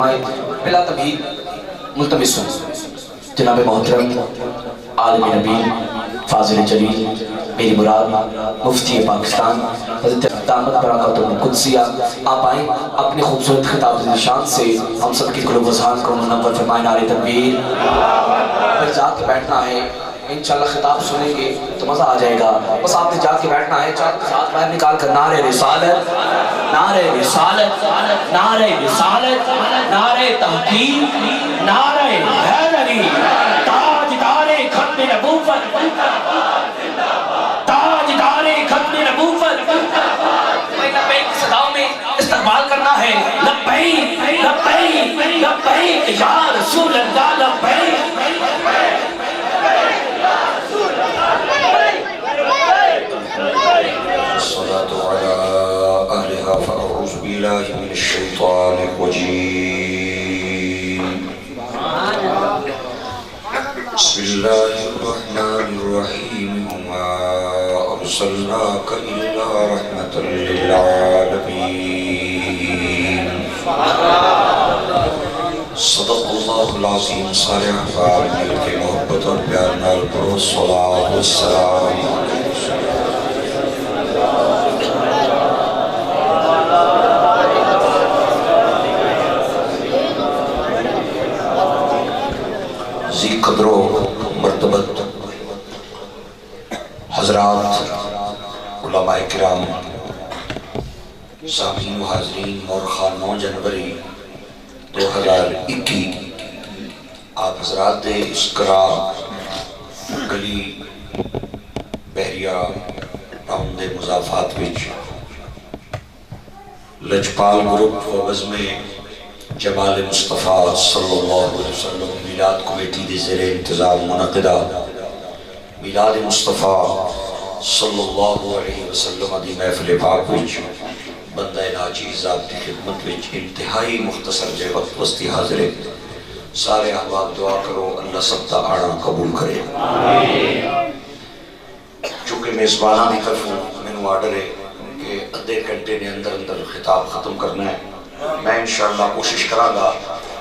بلا تمہید ملتمس جناب محترم عالم نبی فاضل جلیل میری مراد مفتی پاکستان حضرت دامت برکاتہ القدسیہ آپ آئیں اپنے خوبصورت خطاب نشان سے ہم سب کی قلوب و ذہان کو منور فرمائیں نعرہ تکبیر۔ پھر جا کے بیٹھنا ہے، انشاءاللہ خطاب سنیں گے تو مزہ آ جائے گا، بس آپ نے جا کے بیٹھنا ہے، چار ساتھ باہر نکال کر نعرہ رسالت، نعرہ رسالت، نعرہ رسالت، نعرہ تحقیق، نعرہ حیدری، تاجدار ختم نبوت، تاجدار ختم نبوت، لبیک کی صداؤں میں استقبال کرنا ہے، لبیک لبیک لبیک یا رسول اللہ لبیک۔ الصلاة على أهلها فأعوذ بالله من الشيطان الرجيم بسم الله الرحمن الرحيم وما أرسلناك إلا رحمة للعالمين صدق الله العظيم سارے احباب مل کے محبت اور پیار نال پڑھو الصلاة والسلام ذی قدر و مرتبت حضرات علماء کرام سامعین و حاضرین مورخہ 9 جنوری 2021 آپ حضرات دے اسکرا گلی بحریہ راؤنڈ دے مضافات وچ لجپال گروپ و وزم جمال مصطفیٰ صلی اللہ علیہ وسلم میلاد کمیٹی دے زیر انتظام منعقدہ میلاد مصطفیٰ صلی اللہ علیہ وسلم دی محفل پاک وچ بندہ ناچیز آپ دی خدمت وچ انتہائی مختصر جے وقت وستی حاضرے سارے احباب دعا کرو اللہ سب تا آنا قبول کرے۔ چونکہ میزبانہ دی طرفوں میں نے آرڈر ہے کہ ادھے گھنٹے نے اندر خطاب ختم کرنا ہے، میں انشاءاللہ کوشش کراں گا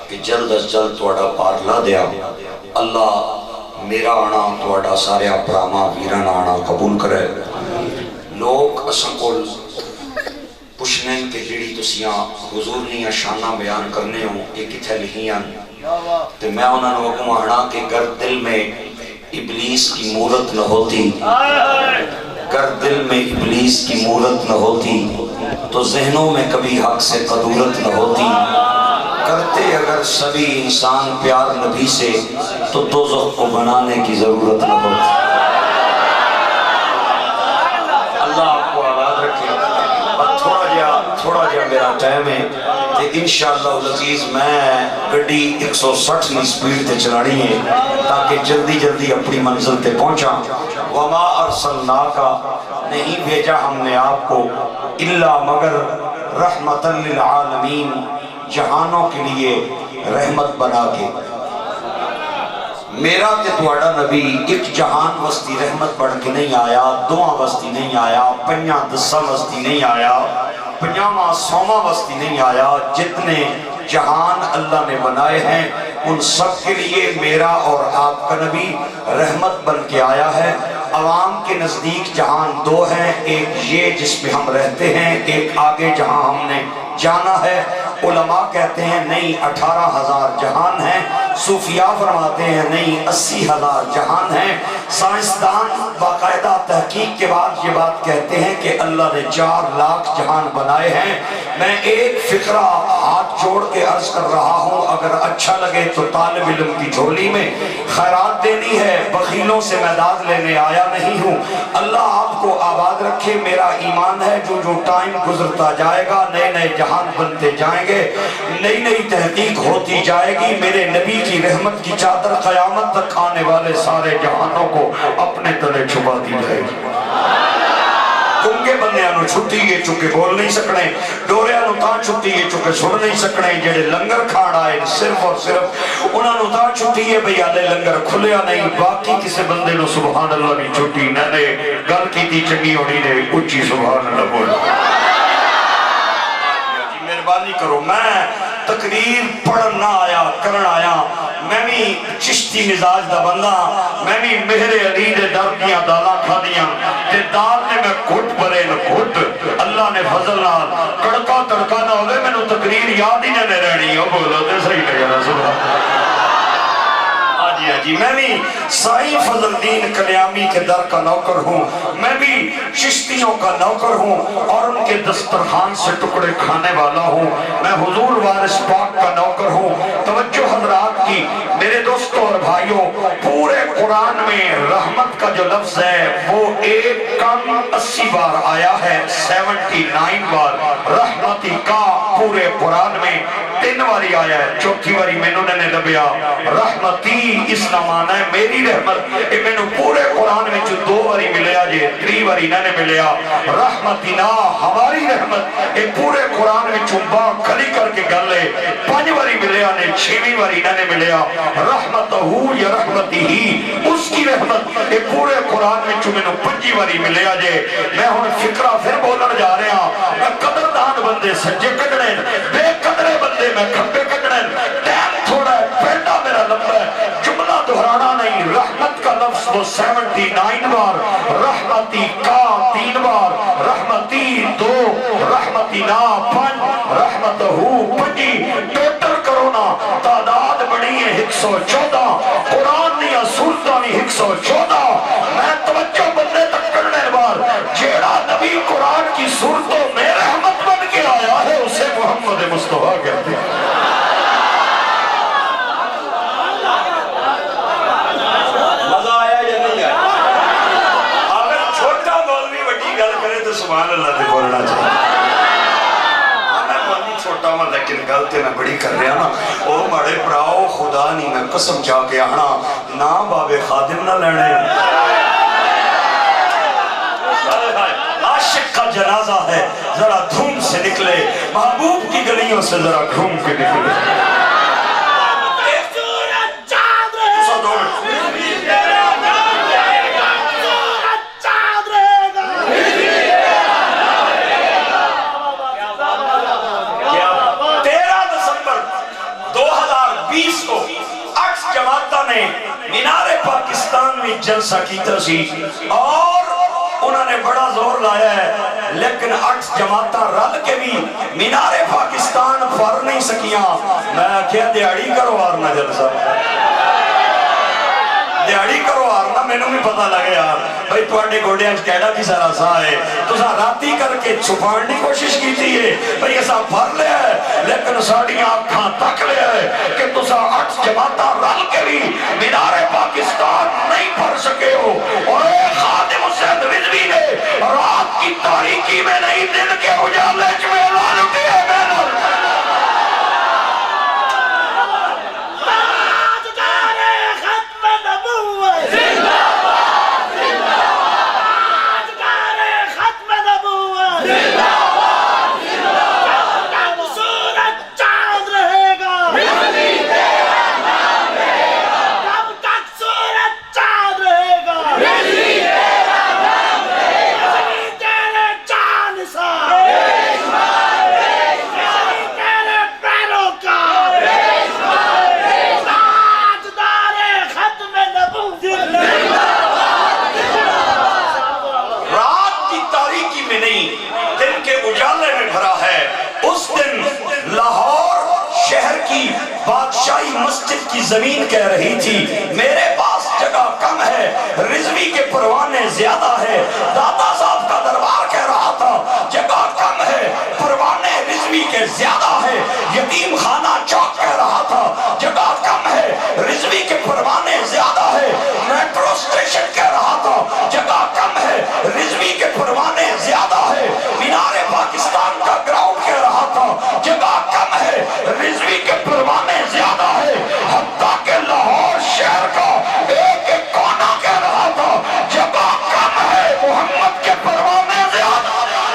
کہ جلد از جلد توڑا پار لا دیا اللہ میرا آنا توڑا سارے اپراما ویران آنا قبول کرے۔ لوگ اساں کول پوچھنے کہ جڑی تسیاں حضور نیاں شانہ بیان کرنے ہوں ایک کتھے لکھیاں تو میں انہوں نے حکم آنا کہ گر دل میں ابلیس کی مورت نہ ہوتی، گر دل میں ابلیس کی مورت نہ ہوتی تو ذہنوں میں کبھی حق سے قدورت نہ ہوتی، کرتے اگر سبھی انسان پیار نبی سے تو دوزخ کو بنانے کی ضرورت نہ ہوتی۔ اللہ آپ کو آباد رکھے اور تھوڑا جا میرا ٹائم ہے کہ انشاءاللہ العزیز میں گڈی 160 نی سپیڈ تے چلانی ہے تاکہ جلدی اپنی منزل تے پہنچا۔ وما ارسلناکا نہیں بھیجا ہم نے آپ کو الا مگر رحمت للعالمین جہانوں کے لیے رحمت بنا کے۔ میرا تے تواڈا نبی ایک جہان وستی رحمت بڑھ کے نہیں آیا، دعا وستی نہیں آیا، پنجاں دساں وستی نہیں آیا، پنجاواں سوواں وستی نہیں آیا، جتنے جہان اللہ نے بنائے ہیں ان سب کے لیے میرا اور آپ کا نبی رحمت بن کے آیا ہے۔ عوام کے نزدیک جہان 2 ہیں، ایک یہ جس میں ہم رہتے ہیں، ایک آگے جہاں ہم نے جانا ہے۔ علماء کہتے ہیں نہیں 18,000 جہان ہیں، صوفیاء فرماتے ہیں نہیں 80,000 جہان ہیں، سائنسدان باقاعدہ تحقیق کے بعد یہ بات کہتے ہیں کہ اللہ نے 4 لاکھ جہان بنائے ہیں۔ میں ایک فقرہ ہاتھ جوڑ کے عرض کر رہا ہوں، اگر اچھا لگے تو طالب علم کی جھولی میں خیرات دینی ہے، بخیلوں سے میں داد لینے آیا نہیں ہوں۔ اللہ آپ کو آباد رکھے، میرا ایمان ہے جو ٹائم گزرتا جائے گا نئے جہان بنتے جائیں گے، نئی تحقیق ہوتی جائے گی، میرے نبی کی رحمت کی چادر قیامت تک آنے والے سارے جہانوں کو اپنے تلے چھپا دی جائے گی۔ گنگے بندیاں نو چھٹی ہے چونکہ بول نہیں سکنے، ڈوریاں نو تاں چھٹی ہے چونکہ سن نہیں سکنے، جڑے لنگر کھاڑ آئے صرف اور صرف انہاں نو تاں چھٹی ہے بھئی آلے لنگر کھلیا نہیں، باقی کسے بندے نو سبحان اللہ نہیں چھٹی، نہ نے گل کی تھی چنگی ہونی نے اچھی سبحان اللہ بول۔ مہربانی کرو، میں تقریر پڑھن نہ آیا کرن آیا میں بھی چشتی مزاج دا بندہ میں بھی مہر علی دے در دیاں دالا کھا دیاں تے دال نے میں گھٹ بھرے نہ گھٹ اللہ نے فضل نال کڑکا تڑکا نہ ہوئے میں نو تقریر یاد ہی نہ رہنی ہو بولو تے صحیح کہ یا رسول اللہ جی میں بھی سائی فضل الدین کلیامی کے در کا نوکر ہوں میں بھی چشتیوں کا نوکر ہوں اور ان کے دسترخوان سے ٹکڑے کھانے والا ہوں میں حضور وارث پاک کا نوکر ہوں توجہ حضرات کی میرے دوستوں اور بھائیوں پورے قرآن میں رحمت کا جو لفظ ہے وہ 180 بار آیا ہے 79 بار رحمتی کا پورے قرآن میں 3 باری آیا ہے چوتھی باری میں نے لبیا رحمتی اس نمانا ہے میری رحمت میں نے پورے قرآن میں جو 2 باری ملیا جے 3 باری نہ نے ملیا رحمتنا ہماری رحمت پورے قرآن میں چنبا کھلی کر کے گل لے 5 باری ملیا نے 6ویں باری نہ نے ملیا رحمتہو یا رحمتی ہی اس کی رحمت پورے قرآن میں چو میں نے 5 باری ملیا جے میں ہوں فکرہ پھر بولن جا رہے ہیں میں قدردان بندے سجے کٹنے بے قدرے بندے میں کھپے کٹنے ٹائم تھوڑا ہے پہلا میرا لمبا ہے جملہ دہرانا نہیں رحمت کا لفظ وہ 79 بار رحمتی کا 3 بار رحمتی 2 رحمتینا 5 رحمتہو 5 ٹوٹل کرونا تعداد بڑی ہے 114 قرآن نیا سلطانی 114 میں توجہ بندے تک کرنے بار جیڑا نبی قرآن کی صورتوں میں رحمت بن کے آیا ہے اسے محمد مصطفیٰ کہتے ہیں سبحان اللہ دے بولنا چاہتا میں بہت چھوٹا ہوں لیکن غلطی میں بڑی کر رہا نا او بڑے پراؤ خدا نہیں میں قسم چاہ کے آنا نا باب خادم نہ لینے عاشق کا جنازہ ہے ذرا دھوم سے نکلے محبوب کی گلیوں سے ذرا گھوم کے نکلے مینار پاکستان میں جلسہ کیتا سی اور انہوں نے بڑا زور لایا ہے لیکن 8 جماعتاں رل کے بھی مینار پاکستان پر نہیں سکیاں میں کیا دیاڑی کرو آرنا جلسہ دیاڑی کرو آرنا میں نے بھی پتہ لگے یار بھائی توڑے گوڑے آج کہڑا کی سارا سا ہے تو سا راتی کر کے چھپانڈی کوشش کی تھی ہے بھائی ایسا بھر لے ہے لیکن ساڑیاں آنکھاں تک لے ہے کہ تو سا 8 جماعتاں رل کے بھی مینار پاکستان نہیں پڑھ سکے ہو اور ایک خادم حسین رضوی نے رات کی تاریکی میں نہیں دن کے اجالے میں اعلان اٹھے ہے بادشاہی مسجد کی زمین کہہ رہی تھی میرے پاس جگہ کم ہے رضوی کے پروانے زیادہ ہے داتا صاحب کا دربار کہہ رہا تھا جگہ کم ہے پروانے رضوی کے زیادہ ہے یتیم خانہ چوک کہہ رہا تھا جگہ کم ہے رضوی کے پروانے زیادہ ہے میٹرو سٹیشن کہہ رہا تھا جگہ کم ہے رضوی کے پروانے زیادہ ہے مینار پاکستان کا گراؤنڈ کہہ رہا تھا جگہ کم ہے رضوی کے پروانے زیادہ ہے حتیٰ کہ لاہور شہر کا ایک ایک کونا کہہ رہا تھا جگہ کم ہے محمد کے پروانے زیادہ ہے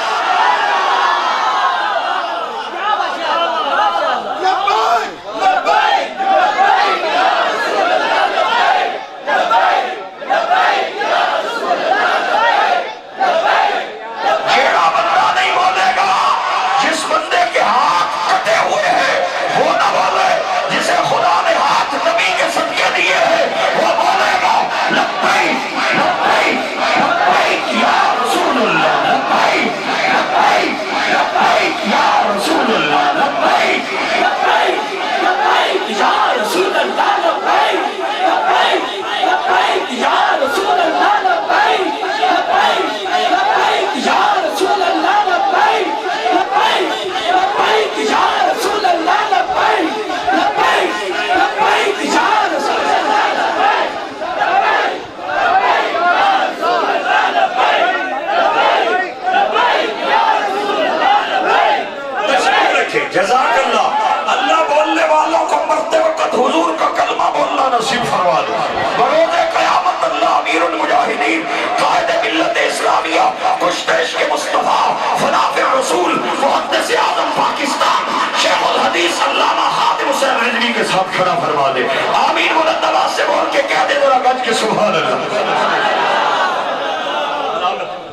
نبی کے ساتھ کھڑا فرما دے. آمین بلند آواز سے بول کے کہہ دے ذرا گج کے سبحان اللہ.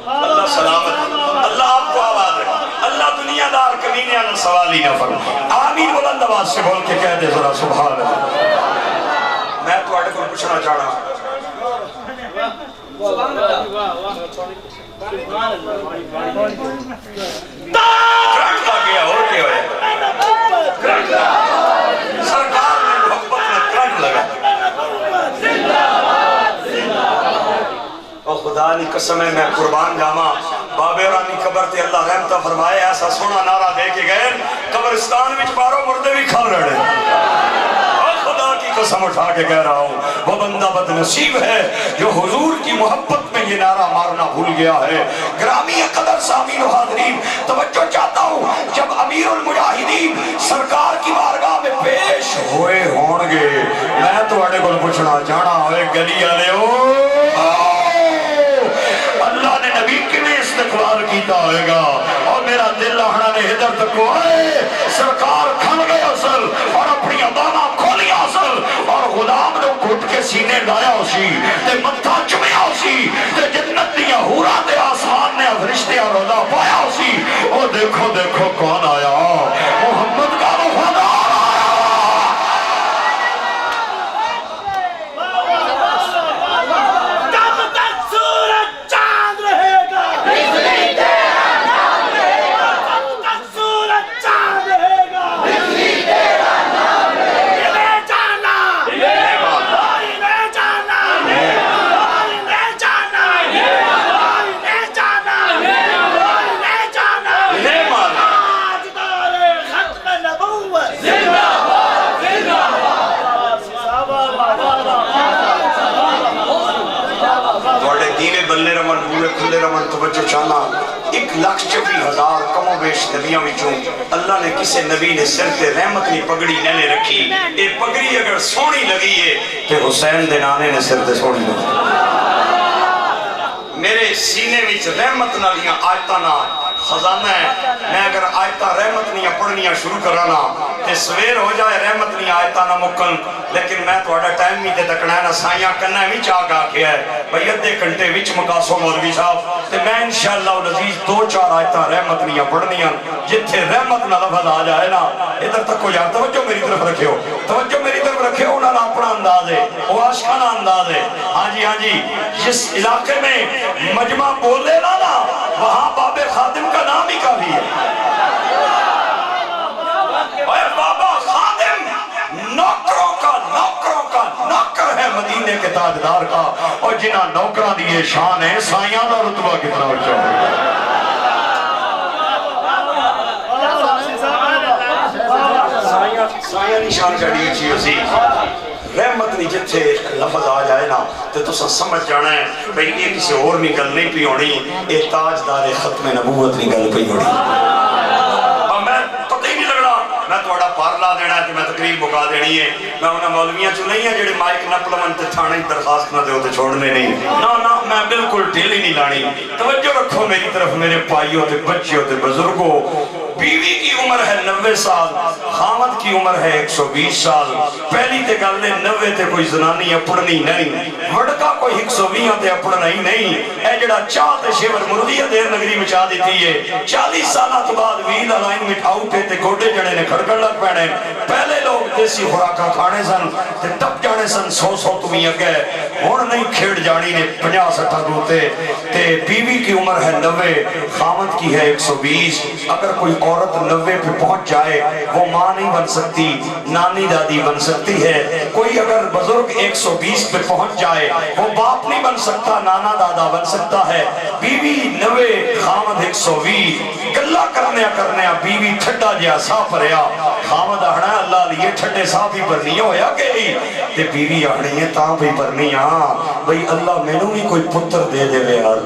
اللہ سلامت. اللہ آپ کو آواز ہے. اللہ دنیا دار کمینے والا سوال ہی نہ فرما. آمین بلند آواز سے بول کے کہہ دے ذرا سبحان اللہ. میں تو اڑ کو پوچھنا چاہنا کرنٹ آ گیا اور کیا ہوئے سرکار نے محبت میں کرنٹ لگا. اور خدا نے قسم ہے میں قربان جاما بابے رانی قبر تے اللہ رحمتہ فرمائے ایسا سونا نعرہ دے کے گئے قبرستان وچ باروں مردے بھی کھا رہے. خدا کی قسم اٹھا کے کہہ رہا ہوں وہ بندہ بد نصیب ہے جو حضور کی محبت میں یہ نعرہ مارنا بھول گیا ہے. گرامی قدر سامعین و حاضرین توجہ چاہتا ہوں جب امیر المجاہدین سرکار کی بارگاہ میں پیش ہوئے ہون گے میں تو اڑے کو پوچھنا چاہنا ہوئے گلی والے ہو اللہ نے نبی کے میں استقبال کیتا ہوئے گا اور میرا دل آہنا نے حضرت کو آئے سرکار کھل گئے اصل اور اپنی ادانا کھولی اصل اور غلام نے گھٹ کے سینے لایا اسی تے متھا چمیا اسی تے جنت دیا ہورا تے آسمان نے فرشتے اور روزہ پایا اسی. اور دیکھو دیکھو کون آیا محمد کا وفادار بلے رمن بوئے کھلے رمن توجہ چاہنا 1,40,000 کم و بیش نبیوں وچوں اللہ نے کسے نبی نے سر تے رحمت کی پگڑی نہ رکھی. اے پگڑی اگر سونی لگی ہے تے حسین دے نانے نے سر تے سونی لگی. میرے سینے وچ رحمت نالیاں آیتاں نہ خزانہ ہے. میں اگر آیتاں رحمت نہیں پڑھنیاں شروع کرانا تے سویر ہو جائے رحمت نہیں آیتاں نہ مکن. لیکن میں تھوڑا ٹائم نہیں تے تکنا ہے نا سائیاں کرنا ہے وچ آ کے ہے بھئی ادھے گھنٹے وچ مکاسو مولوی صاحب تے میں انشاءاللہ العزیز 2-4 آیتاں رحمت نہیں پڑھنیاں جتھے رحمت نہ لفظ آ جائے نا. ادھر تک کو یار توجہ میری طرف رکھیو توجہ میری طرف رکھیو. انہاں اپنا انداز ہے وہ عاشقانہ انداز ہے. ہاں جی جس علاقے میں مجمع بولے نا وہاں باب خادم کا نام ہی کافی ہے. اور بابا خادم نوکروں کا نوکر ہے مدینے کے تاجدار کا. اور جنہاں نوکران دی یہ شان ہے سائیاں دا رتبہ کتنا اونچا ہے. سائیاں نشان چڑھی اچھی اسی رحمت نہیں جتھے لفظ آ جائے نا تو تسا سمجھ جانا ہے بھئی یہ کسی اور نہیں گل نہیں پی ہونی یہ تاجدار ختم نبوت نہیں گل پی ہونی. اور میں پتہ ہی نہیں لگنا میں تھوڑا پار لا دینا ہے کہ میں تقریر مکا دینی ہے. میں انہاں مولویاں چو نہیں ہے جڑے مائک نپلون تے تھانے درخواست نہ دے ہوتے چھوڑنے نہیں. نا میں بالکل ڈھیل ہی نہیں لانی. توجہ رکھو میری طرف میرے پائیوں تے بچیوں تے بزرگوں. بیوی کی عمر ہے 90 سال خامد کی عمر ہے 120 سال. پہلی تے گل نے 90 تے کوئی زنانی اپڑنی نہیں وڑکا کوئی 120 تے اپڑنا ہی نہیں. اے جڑا چاہ تے شیور مرودیہ دیر نگری میں چاہ دیتی ہے 40 سالہ تو بعد ویل الائن میں اٹھاؤٹے تے گوڑے جڑے نے کھڑکڑ لگ پیڑے. پہلے لوگ دیسی خوراکہ کھانے سن تے ٹپ جانے سن 100 تمہیں اگے ہون نہیں کھیڑ جانی نے 50-60 دوتے. تے بیوی کی عمر ہے 90 خامد کی ہے 120. اگر کوئی عورت 90 پہ پہنچ جائے وہ ماں نہیں بن سکتی نانی دادی بن سکتی ہے. کوئی اگر بزرگ 120 پہ پہنچ جائے وہ باپ نہیں بن سکتا نانا دادا بن سکتا ہے. بیوی 90 خامد 120 گلہ کرنے بیوی ٹھڈا جیا سا پریا. خامد آہنا اللہ لیے ٹھڈے سا بھی پرنی ہویا گئی تے بیوی آہنی ہے تاں بھی پرنی. ہاں بھئی اللہ میں نو بھی کوئی پتر دے دے وے یار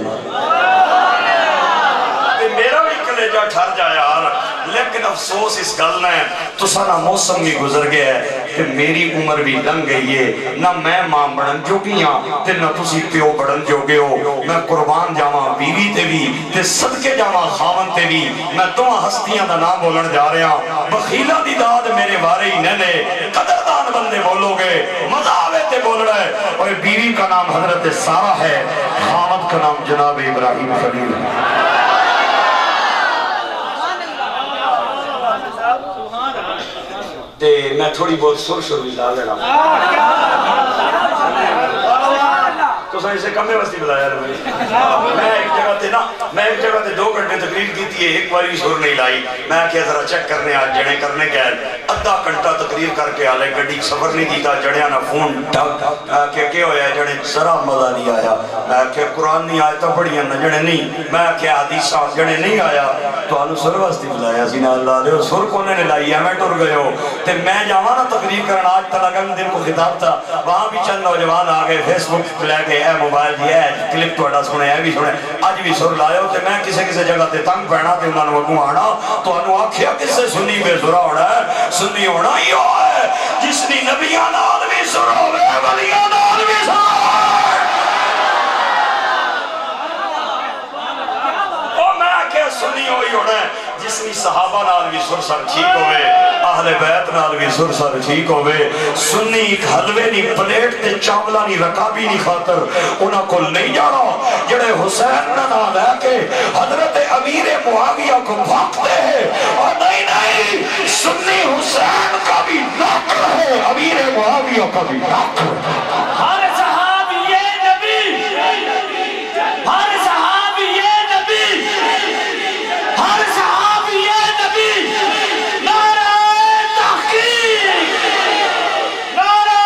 میرا بھی کلیجہ ٹھر جا یار. لیکن افسوس اس گل نے تو سارا موسم بھی گزر گیا ہے تے میری عمر بھی لنگ گئی ہے، نہ میں ماں بڑھن جوگی ہاں تے نہ تسی پیو بڑھن جوگے ہو۔ میں قربان جاواں بیوی تے بھی تے صدقے جاواں خاون تے بھی۔ میں دو ہستیاں دا نام بولن جا رہے ہیں، بخیلہ دی داد میرے بارے ہی نہ لے، قدردان بندے بولو گے، مزہ آوے تے بول رہے۔ اور بیوی کا نام حضرت سارہ ہے، خاون کا نام جناب ابراہیم خلیل ہے۔ تے میں تھوڑی بہت سر بھی لا لینا، تو سائیں سے کمیں وستی بلایا رہا میں ایک جگہ تے 2 گھنٹے تقریر کی تھی، ایک باری بھی سر نہیں لائی۔ میں کیا ذرا چیک کرنے آج جڑے کرنے گئے، ادھا گھنٹہ تقریر کر کے آلے گھڑی سفر نہیں دیتا، جڑیاں نہ فون ڈھک کہ ہویا جڑے ذرا مزہ نہیں آیا۔ میں کہ قرآن نہیں آیا تو بڑیاں نہ جڑے نہیں، میں کہ حدیثاں جڑے نہیں آیا تو آنو سر واسطی بلایا سینا اللہ لے سر کونے نے لائی ہے، میں ٹر گئے ہو تے میں جاواں نا تقریر کرنا۔ آج تلگن دن کو خطاب تھا، وہاں بھی چند نوجوان آگئے فیس بک لے کے اے موبائل جی اے کلپ توڑا سنے اے بھی سنے آج بھی سر لائے ہو تے میں کسے جگہ تے تنگ پہنا تے انہوں نے وگوں آنا تو انہوں آکھیا کس سے سنی بے سرا ہونا ہے؟ سنی ہونا ہی ہو ہے جس نے نبیان آدمی سر ہوئے ولیان آدمی سر او میں کہ سنی ہوئی ہونا ہے جس نے صحابہ نال بھی سر ٹھیک ہوئے، اہل بیت نال بھی سر ٹھیک ہوئے۔ سنی حلوے نہیں پلیٹ تے چاولا نہیں رکابی نہیں خاطر انہاں کو نہیں جانا جڑے حسین نہ لے کے حضرت امیر معاویہ کو بھاگتے ہیں، اور نہیں سنی حسین کا بھی نوکر ہے، امیر معاویہ کا بھی نوکر ہے۔ ہر صحابی یہ نبی، ہر صحابی یہ نبی، ہر صحابی یہ نبی، نعرہ تحقیق، نعرہ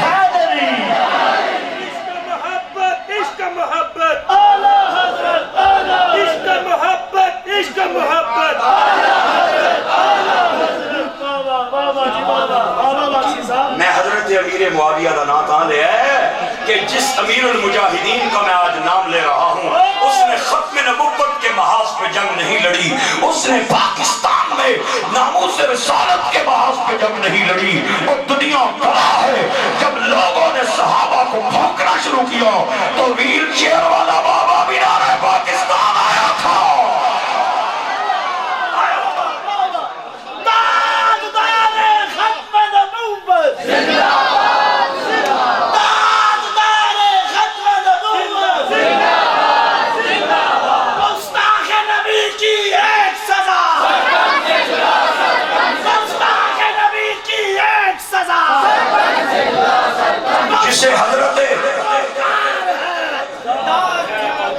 حیدری، عشق محبت اعلیٰ حضرت اعلیٰ عشق محبت عشق محبت میں حضرت امیر معاویہ دا نام تاں لے ہے کہ جس امیر المجاہدین کا میں آج نام لے رہا ہوں اس نے ختم نبوت کے محاذ پہ جنگ نہیں لڑی، اس نے پاکستان میں ناموس رسالت کے محاذ پہ جنگ نہیں لڑی۔ اور دنیا گواہ ہے جب لوگوں نے صحابہ کو بھونکنا شروع کیا تو ویل چیئر والا بابا مینار پاکستان آیا تھا۔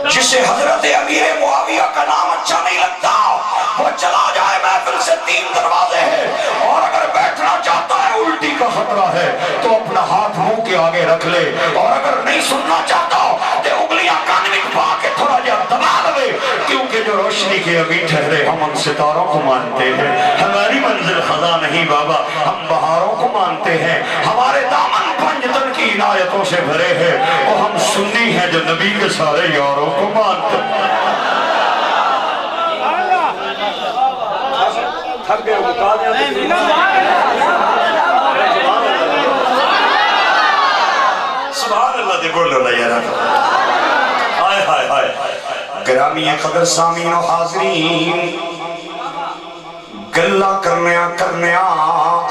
جسے حضرت امیر معاویہ کا نام اچھا نہیں لگتا وہ چلا جائے، محفل سے 3 دروازے ہیں، اور اگر بیٹھنا چاہتا ہے الٹی کا خطرہ ہے تو اپنا ہاتھ منہ کے آگے رکھ لے، اور اگر نہیں سننا چاہتا تو انگلیاں کان میں پا کے تھوڑا جہا دبا دے، کیونکہ جو روشنی کے ابھی ٹھہرے ہم ان ستاروں کو مانتے ہیں، ہماری منزل خزاں نہیں بابا، ہم بہاروں کو مانتے ہیں، ہمارے دامن پنجتن کی عنایتوں سے بھرے ہیں، اور ہم سنی ہیں جو نبی کے سارے یاروں کو مانتے ہیں۔ تھک گئے بتا دیا سبحان اللہ دے بول رہا یارا۔ ہائے ہائے ہائے گرامی قدر سامعین و حاضرین، گلہ کرنیا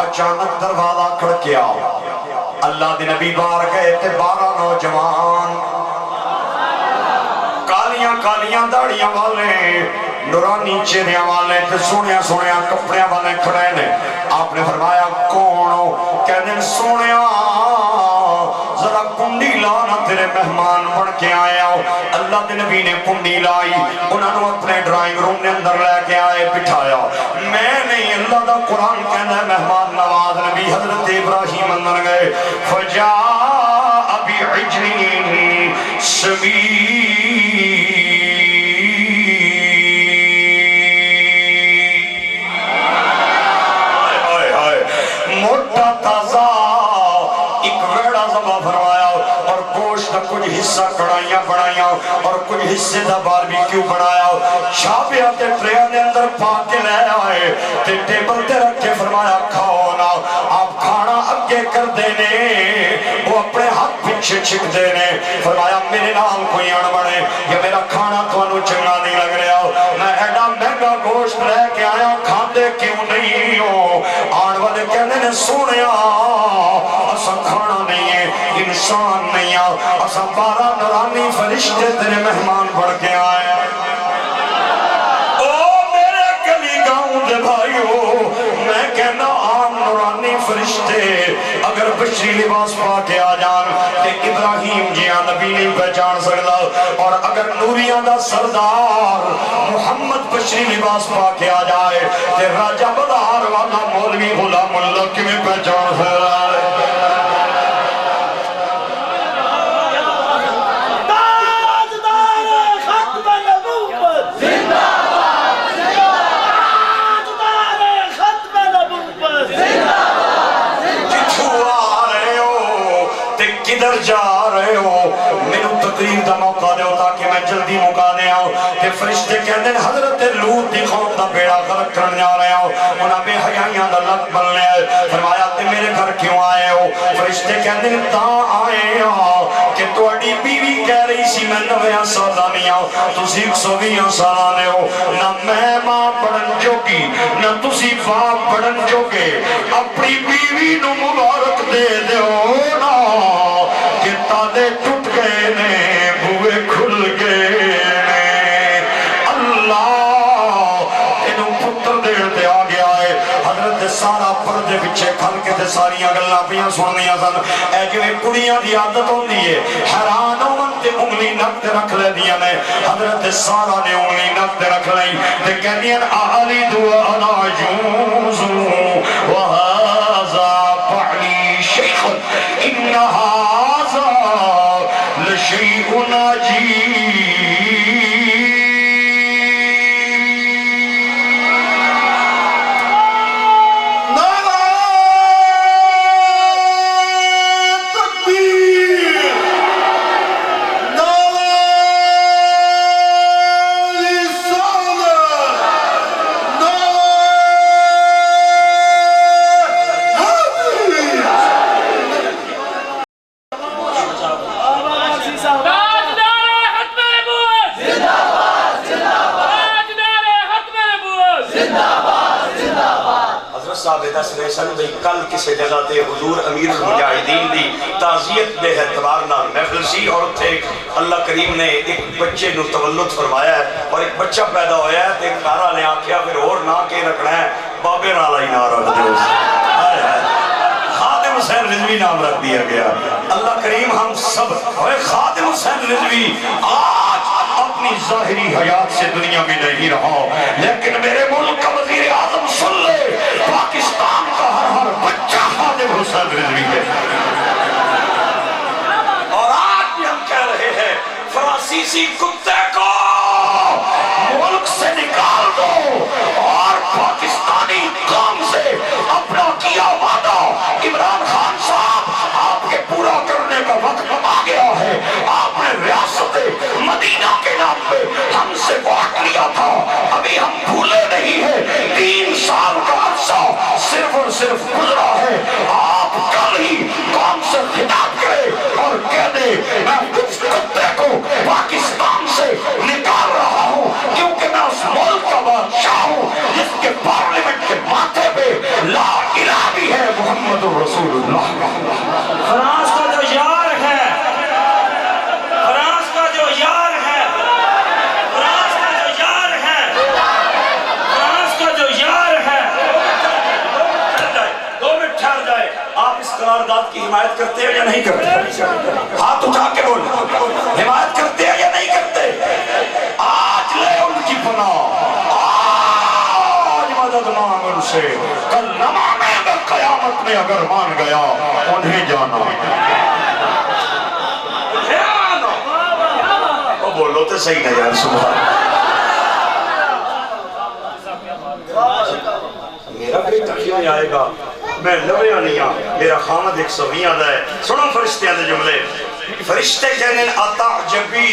اچانک دروازہ کھڑکیا، اللہ دے نبی بار گئے تے 12 نوجوان کالیاں داڑیاں والے، نورانی چہریاں والے تے سونیاں کپڑیاں والے کھڑے نے۔ آپ نے فرمایا کون ہو؟ کہنے سونیا ذرا کنڈی لانا تیرے مہمان بن کے آیا ہو۔ اللہ دے نبی نے کنڈی لائی، انہوں نے اپنے ڈرائنگ روم نے اندر لے کے آئے بٹھایا۔ میں نہیں، اللہ دا قرآن کہنا ہے مہمان نواز نبی حضرت ابراہیم اندر گئے، فجاء بعجل سمین، موٹا تازہ ایک ویڑا ذبح فرمایا اور گوشت کچھ حصہ کڑائیاں بنائیاں اور کچھ حصے دا باربیکیو بنایا شابیہ تے ٹریا دے اندر پا کے لے آئے تے ٹیبل تے رکھ کے فرمایا کھاؤ نا آپ کھانا اگے کر دینے وہ اپنے ہاتھ پیچھے چھک دینے فرمایا میرے نام کوئی اڑ بڑے یا میرا کھانا تو انو چنگا نہیں لگ رہا میں ایڈا مہنگا گوشت لے کے آیا کھاندے کیوں نہیں ہو آن والے کہنے نے سونیا اسا کھانا نہیں ہے انسان نہیں ہے اسا 12 نورانی فرشتے تیرے مہمان بڑھ کے آئے او میرے گلی گاؤں دے بھائیو میں کہنا عام نورانی فرشتے اگر بشری لباس پا کے آ جان کہ ابراہیم جیاں نبی نہیں پہچان سکتا اور اگر نوریاں دا سردار محمد بشری لباس پا کے آ جائے کہ راجہ بدار والا مولوی غلام اللہ کی میں پہچان سکتا ہے کدھر جا رہے ہو میرے تقریر دا موقع دے تاکہ میں جلدی مکا دے آؤں کہ فرشتے کہتے ہیں حضرت لوط دی قوم دا بیڑا غرق کرنے جا رہے ہو انہاں بے حیائیاں دا لگ بلنے فرمایا تے میرے گھر کیوں آئے ہو فرشتے کہتے ہیں تاں آئے ہو کہ توڑی بیوی کہہ رہی سی میں 90 سالہ نہیں آؤں تسی 120 سالہ نے ہو نہ میں ماں پڑھن جوگی نہ تسی باپ پڑھن جوگے اپنی بیوی نو مبارک دے دے ہو نا کہ تادے ٹوٹ گئے نے بوئے کھل گئے نے اللہ انہوں پتر دیر دے آ گیا ہے حضرت سارا پردے بچے کھل کے دے ساریاں گلہ پیاں سننیاں سن اے جو ایک کڑیاں دی عادت ہوں دیئے حیران ہومنتے انگلی نکت رکھ لے دیا نے حضرت سارا نے انگلی نکت رکھ لیں تے کہنیاں آلی دعا انا جوزو وہازا پعلی شیخ انہا لشیء عجیب کل کسی جگہ تے حضور امیر المجاہدین دی تعزیت دے اعتبار نال محفل سی اور اتھے اللہ کریم نے ایک بچے نو تولد فرمایا ہے اور ایک بچہ پیدا ہویا ہے تے کارا نے آکھیا پھر اور نہ کے رکھنا ہے بابے نالا ہی نہ رکھ دے خادم حسین رضوی نام رکھ دیا گیا اللہ کریم ہم سب خادم حسین رضوی آج اپنی ظاہری حیات سے دنیا میں نہیں رہا لیکن میرے ملک کا وزیر اعظم سن لے پاکستان کا ہر بچہ خادم حسین رضوی ہے اور آج بھی ہم کہہ رہے ہیں فرانسیسی کتے کو ملک سے نکال دو اور پاکستانی قوم سے اپنا کیا وعدہ عمران خان صاحب آپ کے پورا کرنے کا وقت آ گیا ہے آپ نے ریاست مدینہ کے نام پہ ہم سے وعد لیا تھا ابھی ہم بھولے نہیں ہیں 3 سال کا عرصہ صرف اور صرف گزرا ہے آپ کل ہی قوم سے خطاب کرے اور کہہ دے میں کچھ کتے کو پاکستان سے نکال رہا ہوں کیونکہ میں اس ملک کا بادشاہ ہوں جس کے پارلیمنٹ کے ماتھے پہ لا الہ بھی ہے محمد رسول اللہ فرانس کا جو یار ہے فرانس کا جو یار ہے فرانس کا جو یار ہے فرانس کا جو یار ہے 2 منٹ ٹھہر جائے آپ اس قرارداد کی حمایت کرتے ہیں یا نہیں کرتے ہاتھ اٹھا کے بول حمایت کرتے ہیں یا نہیں کرتے آج لے ان کی پناہ آج مدد مانگ ان سے کل نہ مانے گا قیامت میں اگر مان گیا انہیں جانا وہ بولو تو صحیح نہیں یار سبحان میرا بیٹا کیوں نہیں آئے گا میں لویا نہیں ہاں میرا خامد 120 ہے سنو فرشتیاں دے جملے فرشتے کہنے اتعجبین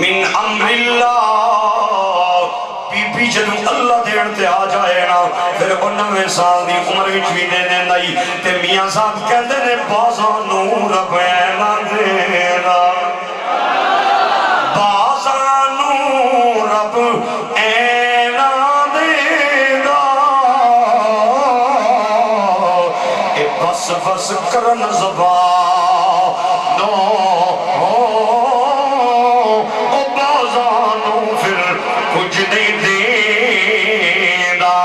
من امر اللہ، بی بی جنو اللہ دین تے آ جائے نا پھر 19 سال دی عمر وچ بھی دینے نہیں تے میاں صاحب کہندے نے بازاں نوں رب نہ دینا، بازاں نوں رب اینا دینا، اے بس بس کرن زبانوں او بازاں نوں پھر کچھ نہیں دینا،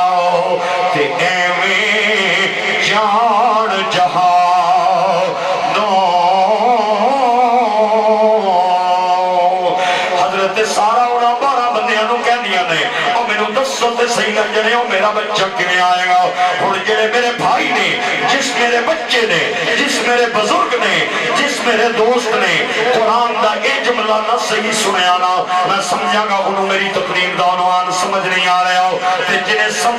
تے ایویں جان جہانوں۔ حضرت سارا انہاں 12 بندیاں نوں کہندیاں نے او مینوں دسو تے صحیح نہ جنے او میرا بچہ کیویں آئے گا؟ ہن جڑے میرے بھائی نے، جس میرے بچے نے، جس میرے بزرگ نے، جس میرے دوست نے قرآن دا اے جملہ نہ صحیح سنیا نا، میں سمجھا گا انہوں میری تقریر دا عنوان سمجھ نہیں آ رہا ہو، تے جنہیں سن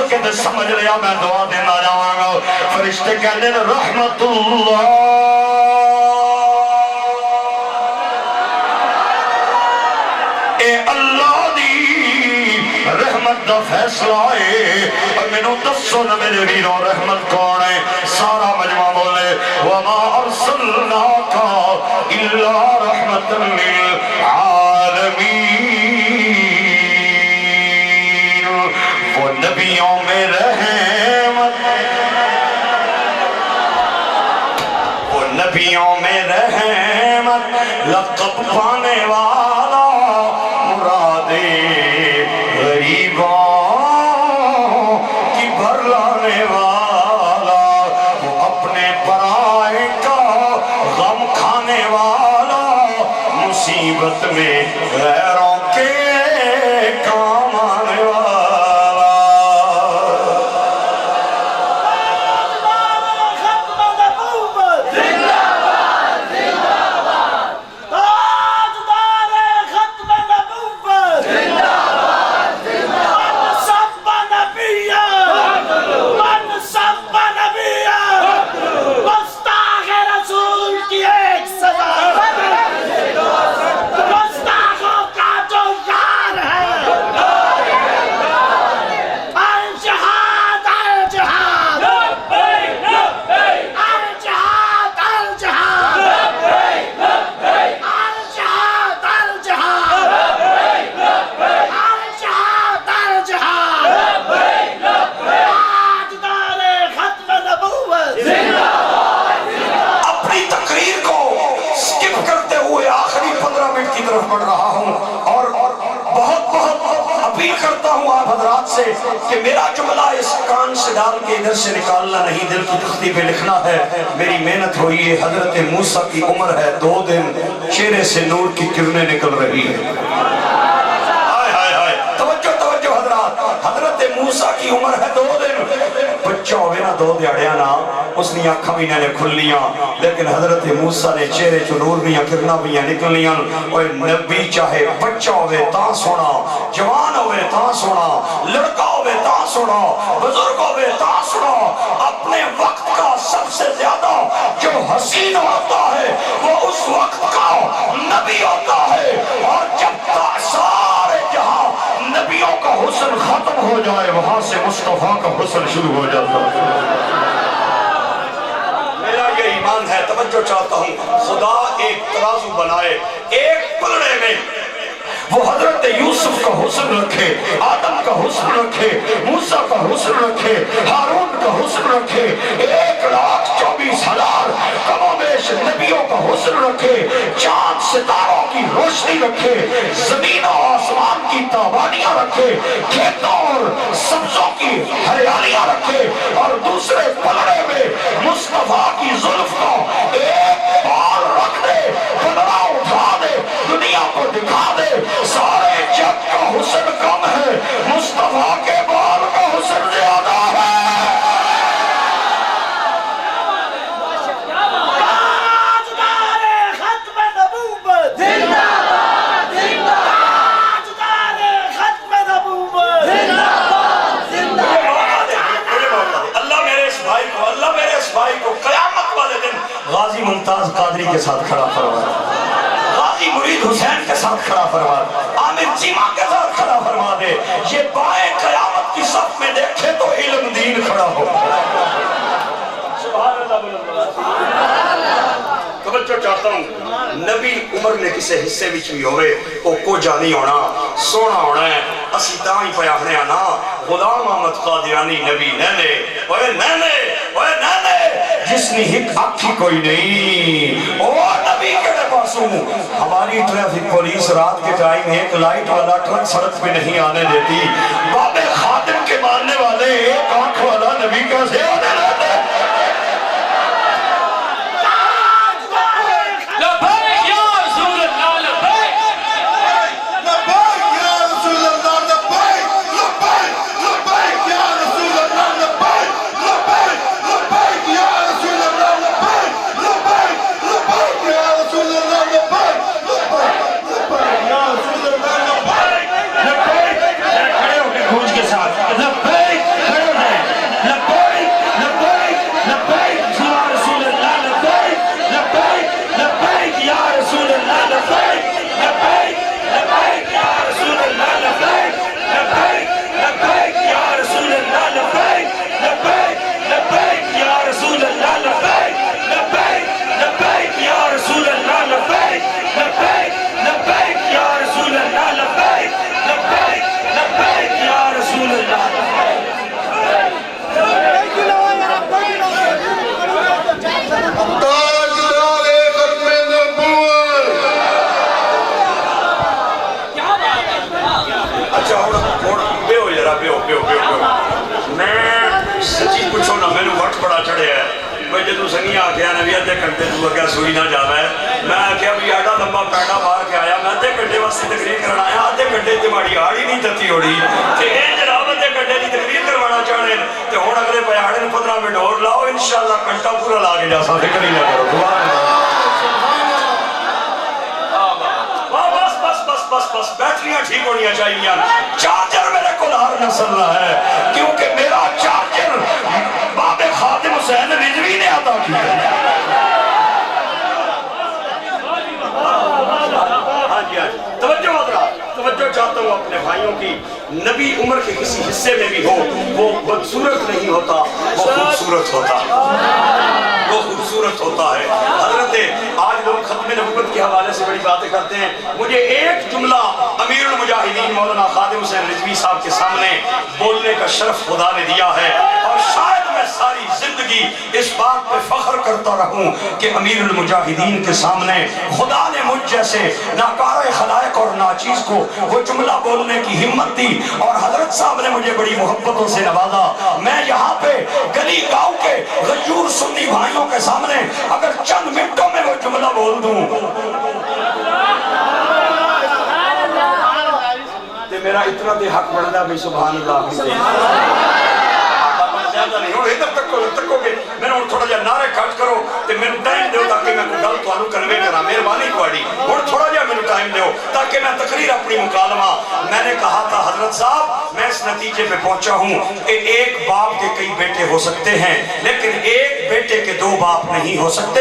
کے تے سمجھ لیا میں دعا دینا جاواں گا۔ فرشتے کہنے رحمت اللہ اے اللہ دی رحمت دا فیصلہ ہے، اور مینوں دسو نہ میرے ویروں رحمت کون ہے؟ سارا مجمع بولے وما ارسلناک الا رحمتا للعالمین، وہ نبیوں میں رحمت، وہ نبیوں میں رحمت، لقب پانے والا مرادے غریبوں کی بھر لانے والا، وہ اپنے پرائے کا غم کھانے والا، مصیبت میں غیروں کے کام آنے والا۔ کہ میرا جملہ اس کان سے ڈال کے ادھر سے نکالنا نہیں، دل کی تختی پہ لکھنا ہے۔ میری محنت ہوئی ہے، حضرت موسیٰ کی عمر ہے 2 دن، چہرے سے نور کی کرنیں نکل رہی ہے۔ توجہ توجہ حضرات، حضرت موسیٰ کی عمر ہے 2 دن، بچہ ہوئے نا 2 دیاڑیاں نا، اس نے آنکھاں بھی نے کھلیاں، لیکن حضرت موسیٰ نے چہرے چو نور بھی کرنا بھی نکلیاں۔ اور نبی چاہے بچہ ہوئے تاں سونا، جوان ہوئے تاں سونا، لڑکا ہوئے تاں سونا، بزرگ ہوئے تاں سونا، اپنے وقت کا سب سے زیادہ جو حسین ہوتا ہے وہ اس وقت کا نبی ہوتا ہے، اور جب سارے جہاں نبیوں کا حسن ختم ہو جائے وہاں سے مصطفیٰ کا حسن شروع ہو جاتا ہے۔ میرا یہ ایمان ہے، توجہ چاہتا ہوں، خدا ایک ترازو بنائے، ایک پلڑے میں وہ حضرت یوسف کا حسن رکھے، آدم کا حسن رکھے، موسیٰ کا حسن رکھے، ہارون کا حسن رکھے، 1,24,000 کم و بیش نبیوں کا حسن رکھے، چاند ستاروں کی روشنی رکھے، زمین و آسمان کی تابانیاں رکھے، کھیتوں اور سبزوں کی ہریالیاں رکھے، اور دوسرے پلڑے میں مصطفیٰ کی زلف کو ایک بار رکھ دے، پلڑا اٹھا دے، دنیا کو دکھا دے، سارے جگ کا حسن کم ہے، مصطفیٰ کے بال کا حسن زیادہ ہے۔ ممتاز قادری کے ساتھ کھڑا فرما دے، غازی مرید حسین کے ساتھ کھڑا فرما دے، عامر چیمہ کے ساتھ کھڑا فرما دے، یہ بائیں قیامت کی صف میں دیکھے تو علم دین کھڑا ہو۔ سبحان اللہ توجہ چاہتا ہوں، نبی عمر نے کسے حصے وچ بھی ہوئے او کو جانی ہونا سونا ہونا ہے، اسی تاں ہی پیاہنے آنا غلام احمد قادیانی نبی نینے اوے نینے اوے نینے جس نے ہک آکھی کوئی نہیں او نبی کہنے پاسوں۔ ہماری ٹریفک پولیس رات کے ٹائم ایک لائٹ والا ٹرک سڑک پہ نہیں آنے دیتی، باب خادم کے ماننے والے ایک آنکھ والا نبی کیسے آنے دیتے؟ سوئی نہ جانا ہے میں آکھیا بھی آڈا لمبا پیڑا بار کے آیا میں آدھے گھنٹے واسطے تقریر کرنا آیا آدھے گھنٹے تمہاری آڑی نہیں تتی ہوڑی کہ اے جناب آدھے گھنٹے کی تقریر کروانا چاہنے تے ہون اگلے پیاڑے 15 منٹ اور لاؤ انشاءاللہ گھنٹہ پورا لا کے جا سا فکر ہی نہ کرو بس بیٹریاں ٹھیک ہونیاں چاہیے چارجر میرے کو لار نسل رہا ہے کیونکہ میرا چارجر باب خادم حسین رضوی نے عطا کیا توجہ چاہتا ہوں اپنے بھائیوں کی نبی عمر کے کسی حصے میں بھی ہو وہ بدصورت نہیں ہوتا وہ خوبصورت ہوتا وہ خوبصورت ہوتا ہے حضرت آج لوگ ختم نبوت کے حوالے سے بڑی باتیں کرتے ہیں مجھے ایک جملہ امیر المجاہدین مولانا خادم حسین رضوی صاحب کے سامنے بولنے کا شرف خدا نے دیا ہے اور شاید میں ساری زندگی اس بات پہ فخر کرتا رہوں کہ امیر المجاہدین کے سامنے خدا نے مجھ جیسے ناکار خلائق اور ناچیز کو وہ جملہ بولنے کی ہمت دی اور حضرت صاحب نے مجھے بڑی محبتوں سے نوازا میں یہاں پہ گلی گاؤں کے غیور سنی بھائیوں کے سامنے اگر چند منٹوں میں وہ جملہ بول دوں تے میرا اتنا دے حق بڑھنا بھی سبحان اللہ نہیں ہوں ادھر تکو گے میں نے تھوڑا جا نعرے کٹ کرو تے میں ٹائم دیو تاکہ میں کوئی گل تھانوں کنوے کرا مہربانی کوڑی اور تھوڑا جا میں ٹائم دیو تاکہ میں تقریر اپنی مکالمہ میں نے کہا تھا حضرت صاحب میں اس نتیجے پہ پہنچا ہوں کہ ایک باپ کے کئی بیٹے ہو سکتے ہیں لیکن ایک بیٹے کے 2 باپ نہیں ہو سکتے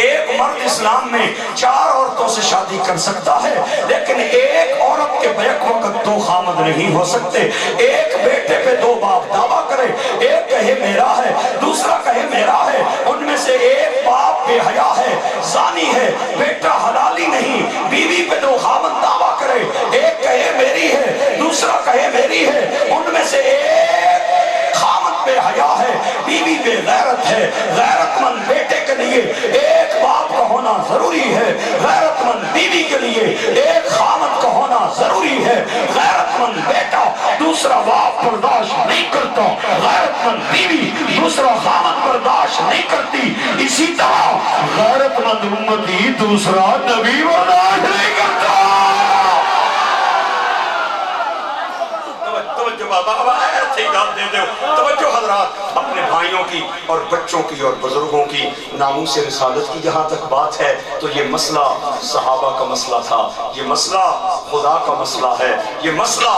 ایک مرد اسلام میں 4 عورتوں سے شادی کر سکتا ہے لیکن ایک عورت کے بیک وقت 2 خامد نہیں ہو سکتے ایک بیٹے پہ 2 باپ دعویٰ کرے ایک کہے میرا ہے دوسرا کہے میرا ہے ان میں سے ایک باپ بے حیا ہے زانی ہے بیٹا حلالی نہیں بیوی پہ 2 خامد دعویٰ کرے ایک کہے میری ہے دوسرا کہے میری ہے ان میں سے ایک خامد بے حیا ہے بیوی بے غیرت ہے غیرت مند بیٹے کے لیے ایک باپ کا ہونا ضروری ہے غیرت مند بیوی کے لیے ایک خامد کا ہونا ضروری ہے غیرت مند بیٹا دوسرا باپ برداشت نہیں کرتا غیرت مند بیوی دوسرا خامد برداشت نہیں کرتی اسی طرح غیرت مند امتی دوسرا نبی برداشت نہیں کرتا توجہ حضرات اپنے بھائیوں کی اور بچوں کی اور بزرگوں کی ناموس رسالت کی جہاں تک بات ہے تو یہ مسئلہ صحابہ کا مسئلہ تھا یہ مسئلہ خدا کا مسئلہ ہے یہ مسئلہ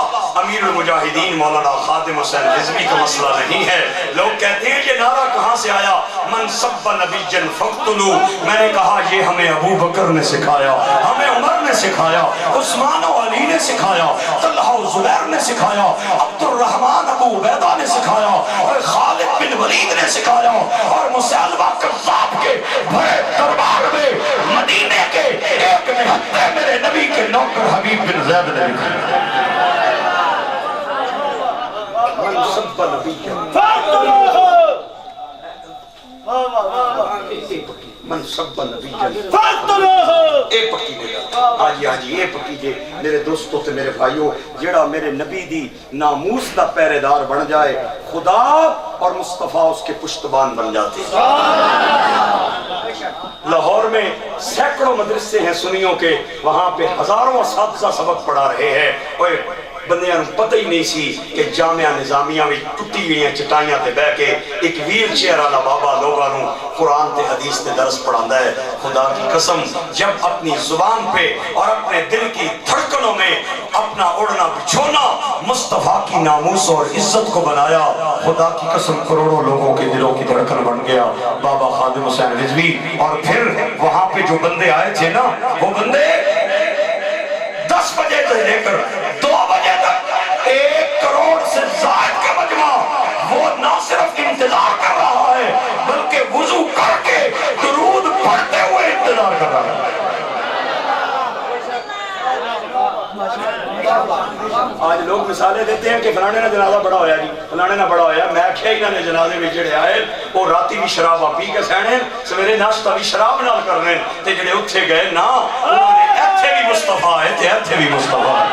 امیر المجاہدین مولانا خادم حسین رضوی کا مسئلہ نہیں ہے لوگ کہتے ہیں یہ نعرہ کہاں سے آیا من سب نبی فقتلو، میں نے کہا یہ ہمیں ابو بکر نے سکھایا، ہمیں عمر نے سکھایا، عثمان و علی نے سکھایا، طلحہ و زبیر نے سکھایا، عبد الرحمن ابو عبیدہ نے سکھایا، اور خالد بن ولید نے سکھایا، اور مسیلمہ کذاب کے بڑے دربار میں مدینے کے ایک نہتے میرے نبی کے نوکر حبیب بن زید نے لکھا من سب نبی من سب نبی اے پکی اے پکی جے میرے دوستوں تے میرے بھائیوں، جڑا میرے نبی دی ناموس دا پہرے دار بن جائے، خدا اور مصطفیٰ اس کے پشتبان بن جاتے ہیں۔ لاہور میں سینکڑوں مدرسے ہیں سنیوں کے، وہاں پہ ہزاروں اساتذہ سبق پڑھا رہے ہیں، اور بندیاں پتہ ہی نہیں سی کہ جامعہ نظامیہ میں ٹوٹی ہوئی ہیں چٹائیاں تے بہ کے ایک ویل چیئر والا بابا لوگاں نوں قرآن تے حدیث تے درس پڑھاندا ہے۔ خدا کی قسم، جب اپنی زبان پہ اور اپنے دل کی دھڑکنوں میں اپنا اڑنا بچھونا مصطفیٰ کی ناموس اور عزت کو بنایا، خدا کی قسم کروڑوں لوگوں کے دلوں کی دھڑکن بن گیا بابا خادم حسین رضوی۔ اور پھر وہاں پہ جو بندے آئے تھے نا، وہ بندے 10 بجے سے لے کر 2 بجے تک 1 کروڑ سے زائد کا مجمع وہ نہ صرف انتظار کر رہا ہے بلکہ وضو کر کے درود پڑھتے ہوئے انتظار کر رہا ہے۔ آج لوگ مثالیں دیتے ہیں کہ فلانے نے جنازہ بڑا ہویا جی، فلانے نے بڑا ہویا، میں کیا ہی نے جنازے میں جڑے آئے وہ راتی بھی شرابہ پی کے سہنے، سویرے ناشتہ بھی شراب نال کر رہے ہیں، تے جڑے اتھے گئے نا انہوں نے ایتھے بھی مصطفیٰ ہے تے ایتھے بھی مصطفیٰ ہے۔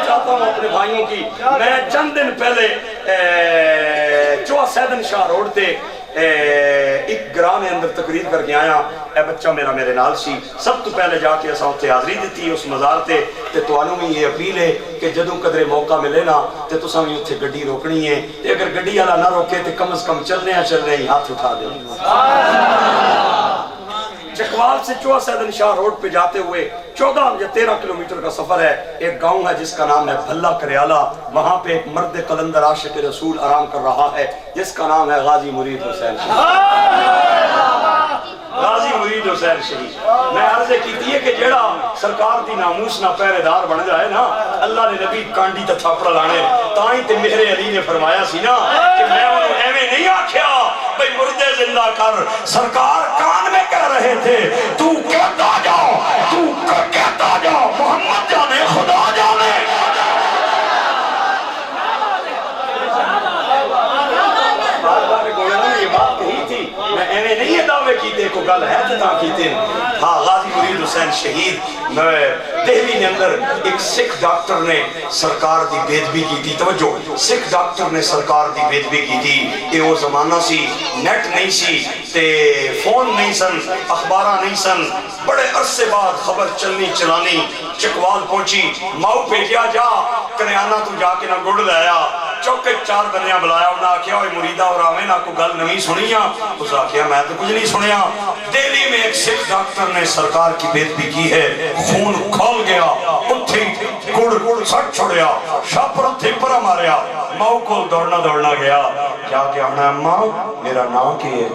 چاہتا ہوں اپنے بھائیوں کی، میں چند دن پہلے چوہ سیدن شاہ روڈ تے ایک گراہ میں اندر تقریر کر کے آیا، اے بچہ میرے نال سی، سب تو پہلے جا کے اساں تے حاضری دیتی اس مزار تے توانوں میں یہ اپیل ہے کہ جدوں قدرے موقع ملے نا تے تساں بھی اتھے گڈی روکنی ہے، تے اگر گڈی والا نہ روکے تے کم از کم چلنے ہی ہاتھ اٹھا دے۔ چکوال سے چوہ سیدن شاہ روڈ پہ جاتے ہوئے 14 یا 13 کلومیٹر کا سفر ہے، ایک گاؤں ہے جس کا نام ہے بھلا کریالہ، وہاں پہ ایک مرد قلندر عاشق رسول آرام کر رہا ہے جس کا نام ہے غازی مرید حسین شہید۔ غازی مرید حسین شہید، میں عرض کیتی ہے کہ جیڑا سرکار دی ناموس نہ پہرے دار بن جائے نا، اللہ نے نبی کانڈی تے تھاپڑا لانے، تائیں تے میرے علی نے فرمایا سی نا کہ میں انہوں ایویں نہیں آکھیا بھئی مردے زندہ کر، سرکار کان میں کہہ رہے تھے تو کہتا جا، تو کہتا جا، محمد جانے خدا جانے۔ یہ بات کہی تھی، میں ایویں نہیں یہ دعوے کیتے کو گل ہے تو تاں کیتے ہیں۔ ہاں، غازی مرید حسین شہید، دہلی نے اندر ایک سکھ ڈاکٹر نے سرکار دی بےدبی کی تھی، توجہ، سکھ ڈاکٹر نے سرکار دی بےدبی کی تھی، یہ وہ زمانہ سی، نیٹ نہیں سی، تے فون نہیں سن، اخبارہ نہیں سن، بڑے عرصے بعد خبر چلنی چلانی چکوال پہنچی، ماؤ بھیجیا جا کریانہ تو جا کے نہ گڑ لایا، چوکے 4 بندیاں بلایا، انہاں آکھیا اوے مریدہ اور آویں نہ کو گل نہیں سنیاں، اس آکھیا میں تو کچھ نہیں سنیا۔ دہلی میں ایک سکھ ڈاکٹر نے سرکار کی بےدبی کی ہے، خون کھول گیا، اتھی گڑ سٹ چھوڑیا، شاپر اتھی پرا ماریا، ماؤ کو دوڑنا گیا، کیا کہ ہمیں اماں میرا نام کی ہے؟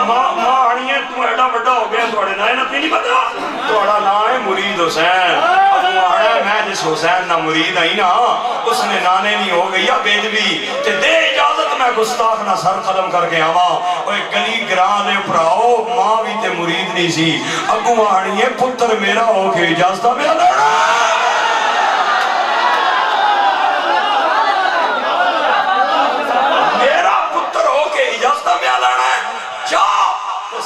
ماں آنیے تو ایڈا بڑا ہو گیا توڑے نائے نہ تینی پتا توڑا نام ہے مرید حسین، اب مہاڑا میں جس حسین نہ مرید آئی نا اس نے نانے نہیں ہو گئی یا بیدبی تے دے اجازت میں گستاخ نہ سر قدم کر کے آما، اوہ گلی گران لے پراؤ ماں بھی تے مرید نہیں سی، اگو آنیے پتر میرا ہو کے اجازتہ میرا لڑا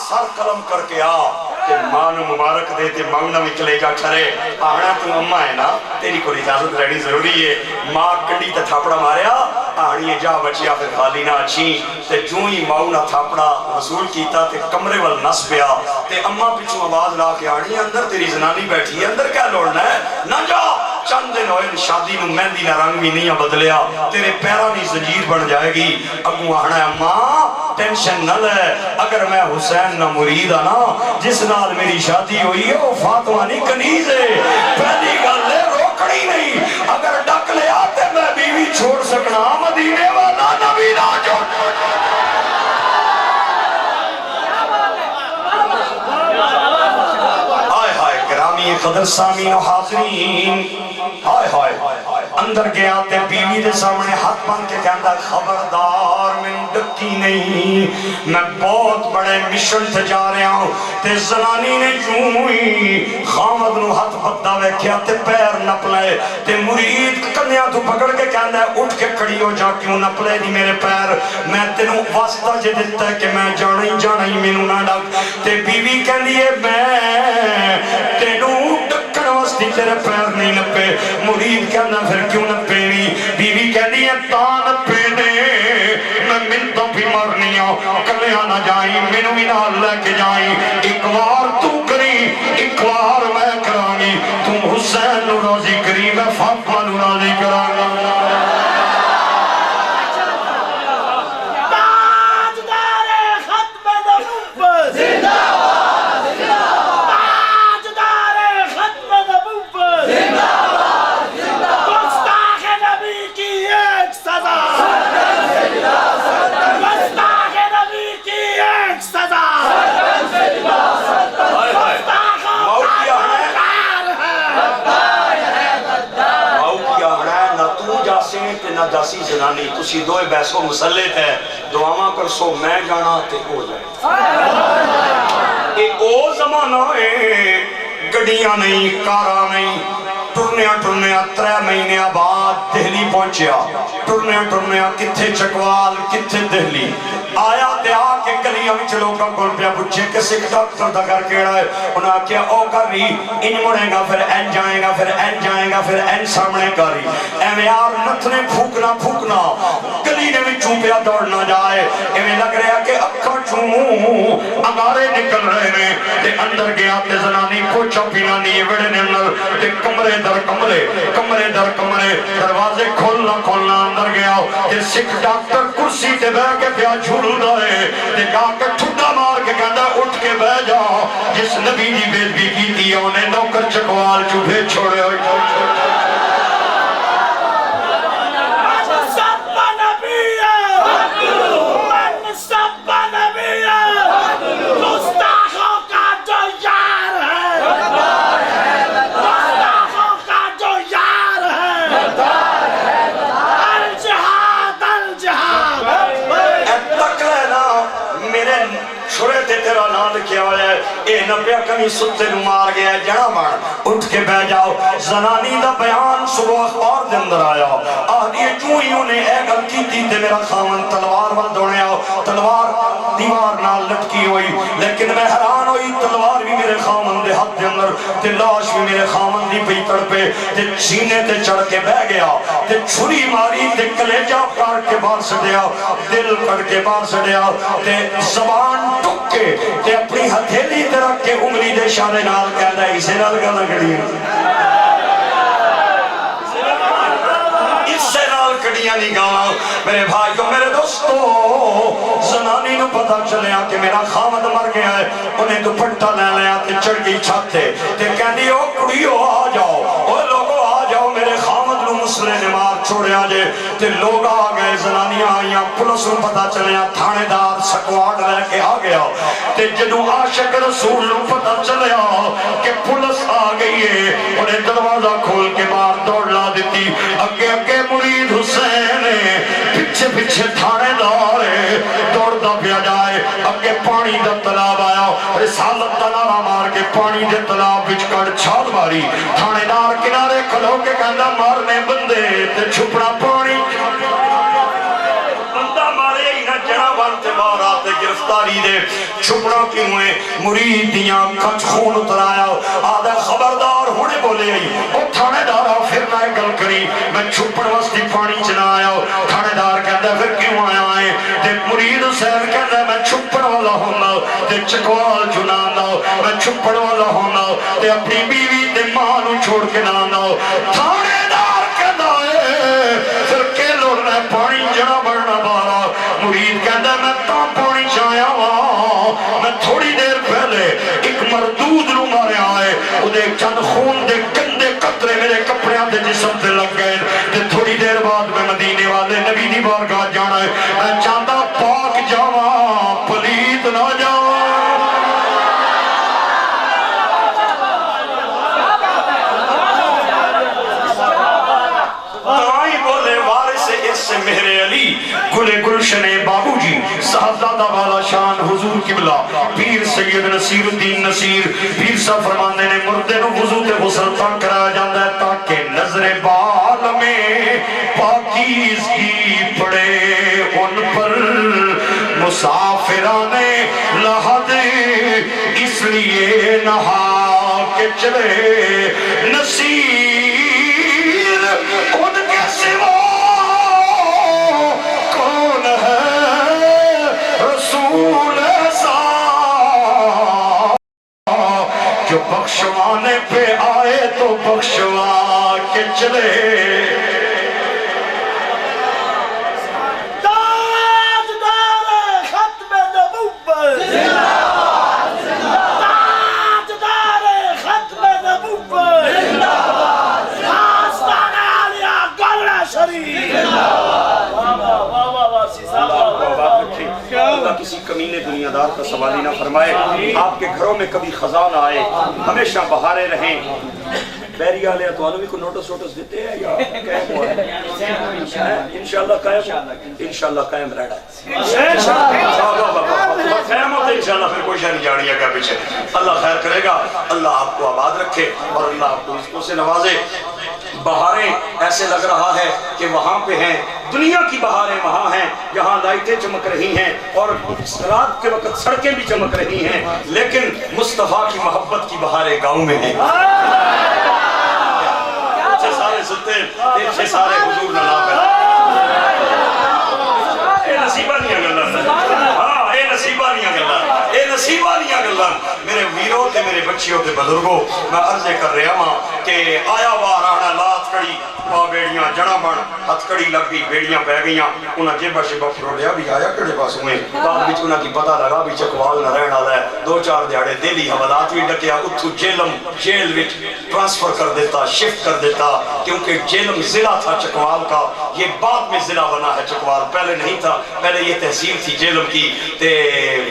سر قلم کر کے آ کہ ماں نو مبارک دے تے مانگنا بھی کلے جا چھرے، آنا تو اممہ ہے نا تیری کوئی اجازت رہنی ضروری ہے۔ ماں کنڈی تے تھاپڑا ماریا، آنیے جا بچیا پھر خالی نہ اچھی، تے جو ہی ماں نہ تھاپڑا رسول کیتا تے کمرے وال نس پیا، تے اممہ پیچھو آواز لا کے آنی اندر تیری زنانی بیٹھی ہے، اندر کیا لوڑنا ہے نہ جا، چند دن ہوئے شادی نو مہندی نہ رنگ بھی نہیں بدلیا، تیرے پیرانی زنجیر بن جائے گی، اگو آنا ہے ماں ٹینشن نہ لے، اگر میں حسین نہ مرید آنا جس نال میری شادی ہوئی ہے وہ فاطمہ نہیں کنیز ہے، پہلی گل ہے روکڑی نے قدر سامین و حاضرین ہائے ہائے اندر گیا تے بیوی دے سامنے ہاتھ بن کے کہندا خبردار میں ڈکی نہیں میں بہت بڑے مشن تے جا رہا ہوں تے زنانی نے یوں ہی خامد نو ہاتھ بددا ویکھیا تے پیر نپ لے تے مرید کنیا تو پکڑ کے کہندا اٹھ کے کھڑی ہو جا کیوں نپ لے دی میرے پیر میں تینوں واسطہ جے دتا ہے کہ میں جانا ہی مینوں نہ ڈک تے بیوی کہندی ہے میں تینوں ڈکن واسطے تیرے پیر نہیں نپے مرید کہندا پھر کیوں نپے نہیں بیوی کہندی ہے تا نپے نے میں منتوں بھی مرنی ہوں کلیاں نہ جائیں مینوں بھی نال لے کے جائیں ایک بار تو کری ایک بار میں کرانی تم حسین نو راضی کری میں فاطمہ نو راضی کرانگا جاسی زنانی تسی دوئے بیسو مسلط ہے دعاواں کر سو میں جانا تے ہو جائے ایک او زمانہ ہے گڑیاں نہیں کارا نہیں ٹرنیا 3 مہینے بعد دہلی پہنچیا ٹرنیا کتھے چکوال کتھے دہلی آیا تے آ کے گلیاں وچ لوکاں کول پیا پوچھے کہ سکھ ڈاکٹر دا گھر کیڑا ہے انہاں کہیا او گھری ان مڑے گا پھر این جائے گا پھر این جائے گا پھر این سامنے گھری ایویں یار نتھنے پھوکنا گلی دے وچوں پیا دوڑنا جائے ایویں لگ رہا کہ اکھاں چوں انگارے نکل رہے نے تے اندر گیا تے زنانی پوچھا پینا نہیں وڑے نے اندر تے کمرے در کمرے دروازے کھولنا اندر گیا تے سکھ ڈاکٹر کرسی تے بیٹھ کے پیا جھولدا ہے تے جا کے ٹھڈا مار کے کہندا اٹھ کے بیٹھ جا جس نبی دی بے عزتی کیتی ہے انہیں نوکر چکوال چوبے چھوڑے ہوئے تیرا نام لکھیا ہوا ہے اے نبیہ کمی ستے نو مار گیا ہے جڑا مار اٹھ کے بہ جاؤ زنانی دا بیان صبح اخبار دے اندر آیا آدھی چوں ہی انہیں اے گل کی تھی تے میرا خامن تلوار وال دوڑے آؤ تلوار دیوار نال لٹکی ہوئی لیکن میں حیران ہوئی تلوار بھی میرے خامن دے ہاتھ دے اندر تے لاش بھی میرے خامن دی پئی تڑپے تے سینے تے چڑھ کے بہ گیا تے چھری ماری تے کلیجہ کاٹ کے باہر سٹیا دل کٹ کے باہر سٹیا تے زبان ٹک کے تے اپنی ہتھیلی تے رکھ کے انگلی دے اشارے نال کہندا ہے اسے نال گل کڑی اسے نال کڑیاں نہیں گاواں میرے بھائیو میرے دوستو زنانی نو پتہ چلیا کہ میرا خامد مر گیا ہے انہیں دوپٹہ لے لیا تے چڑھ گئی چھت تے کہندی او کڑیو آ جاؤ او لوگو آ جاؤ میرے خامد نو مسلے نے مار چھوڑیا جے تے لوگ آ گئے زنانیاں آئیاں پولیس نو پتہ چلیا تھانے دار سکواڈ لے کے آ گیا تے جدوں عاشق رسول نو پتہ چلیا کہ پولیس آ گئی ہے انہیں دروازہ کھول کے باہر دوڑ لا دیتی اگے مرید حسین پیچھے تھانے دار دوڑدا پیا جائے اگے پانی دا تالاب آیا رسالت دا نعرہ مار کے پانی دے تالاب وچ کڑ چھال ماری تھانے دار کنارے کھلو کے کہندا مارنے بندے تے چھپنا پانی بندہ مارے ہی نہ جڑا بنتے باہر آتے گرفتاری دے چھپنا کیوں ہے مرید دیاں کچھ خون اترایا آدھا خبردار ہونے بولے ہی او تھانے دارا پھر نہ گل کری میں چھپن وستی پانی چنا آیا تھانے دار کہتا پھر کیوں آیا ہے تے مرید حسین کہتا میں چھپن والا ہونا تے چکوال چنانا میں چھپن والا ہونا تے اپنی بیوی تے ماں نو چھوڑ کے نانا تھانے دار کہتا ہے پھر کے لوڑنا پانی جڑا بڑھنا بارا مرید کہتا میں تا پانی چاہیا وہاں میں تھوڑی دیر پہلے ایک مردود نو مارے آئے انہیں چند خون دے گندے قطرے میرے کپڑیاں دے جسم دے لگ گئے تے تھوڑی دیر بعد میں مدینے والے نبی دی بارگاہ جانا ہے میں چاہتا پاک جاواں پلیت نہ جاواں صاحبزادہ والا شان حضور قبلہ پیر سید نصیر الدین نصیر پیر صاحب فرماندے نے مردے نو وضو تے غسل تا کرایا جاندا ہے تاکہ نظر بال میں پاکیزگی پڑے ان پر مسافران لحد اس لیے نہا کے چلے نصیر خود کے سوا کون ہے رسول ایسا جو بخشوانے پہ آئے تو بخشوا کے چلے کسی کمینے دنیا دار کا سوالی نہ فرمائے آپ کے گھروں میں کبھی خزان آئے ہمیشہ بہارے رہیں بیری آلے تو آنوی کو نوٹس دیتے ہیں یا قائم ہوا ہے انشاءاللہ قائم رہنا قائم ہوتا ہے انشاءاللہ پھر کوئی شاہ نہیں جاڑیا کیا پیچھے اللہ خیر کرے گا اللہ آپ کو آباد رکھے اور اللہ آپ کو رزقوں سے نوازے بہاریں ایسے لگ رہا ہے کہ وہاں پہ ہیں دنیا کی بہاریں وہاں ہیں جہاں لائٹیں چمک رہی ہیں اور رات کے وقت سڑکیں بھی چمک رہی ہیں لیکن مصطفیٰ کی محبت کی بہاریں گاؤں میں ہیں اچھے سارے ستے اچھے سارے حضور نہ اے نصیبہ نہیں گلہ ہاں اے نصیبہ نہیں گلہ میرے ویروں تے میرے بچیوں تے بزرگوں میں عرضے کر رہا ہاں کہ آیا وار آنا لات کڑی پا بیڑیاں جڑا بن ہتھ کڑی لگ گئی بیڑیاں پہ گئیاں انہاں جیبہ شبہ فرولیا بھی آیا کڑے پاس ہوئے بعد بچ انہاں کی پتہ لگا بھی چکوال نہ رہنا ہے دو چار دیاڑے دہلی حوالات بھی ڈکیا اتھو جیل وچ ٹرانسفر کر دیتا شفٹ کر دیتا کیونکہ جیلم ضلع تھا چکوال کا یہ بعد میں ضلع بنا ہے چکوال پہلے نہیں تھا پہلے یہ تحصیل تھی جیلم کی تے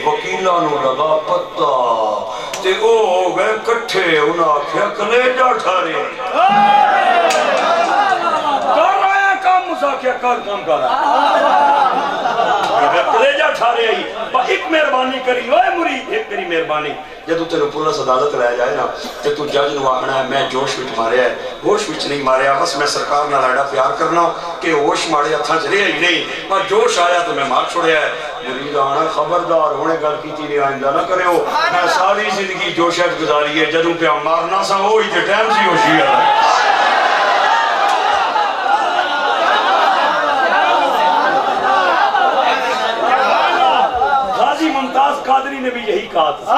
وکیلانو لگا پتہ تے او گئے کٹھے انہاں کیا کلیجہ ٹھارے کیا کام کر رہا ہے کلیجہ ٹھارے آئی ایک مہربانی کری اوے مرید ایک میری مہربانی جدو تیرے پولیس عدالت رہ جائے نا تے تو جج نو آخنا ہے میں جوش وچ ماریا ہے ہوش وچ نہیں ماریا بس میں سرکار نہ لڑا پیار کرنا کہ ہوش مارے ہتھاں چ رہیا ہی نہیں پر جوش آیا تو میں مار چھوڑیا ہے مرید آنا خبردار ہونے گل کیتی نہیں آئندہ نہ کرے ہو میں ساری زندگی جوشت گزاری ہے جدوں پہ مارنا سا ہوئی تے ٹائم سی ہوشی ہے قادری نے بھی یہی کہا تھا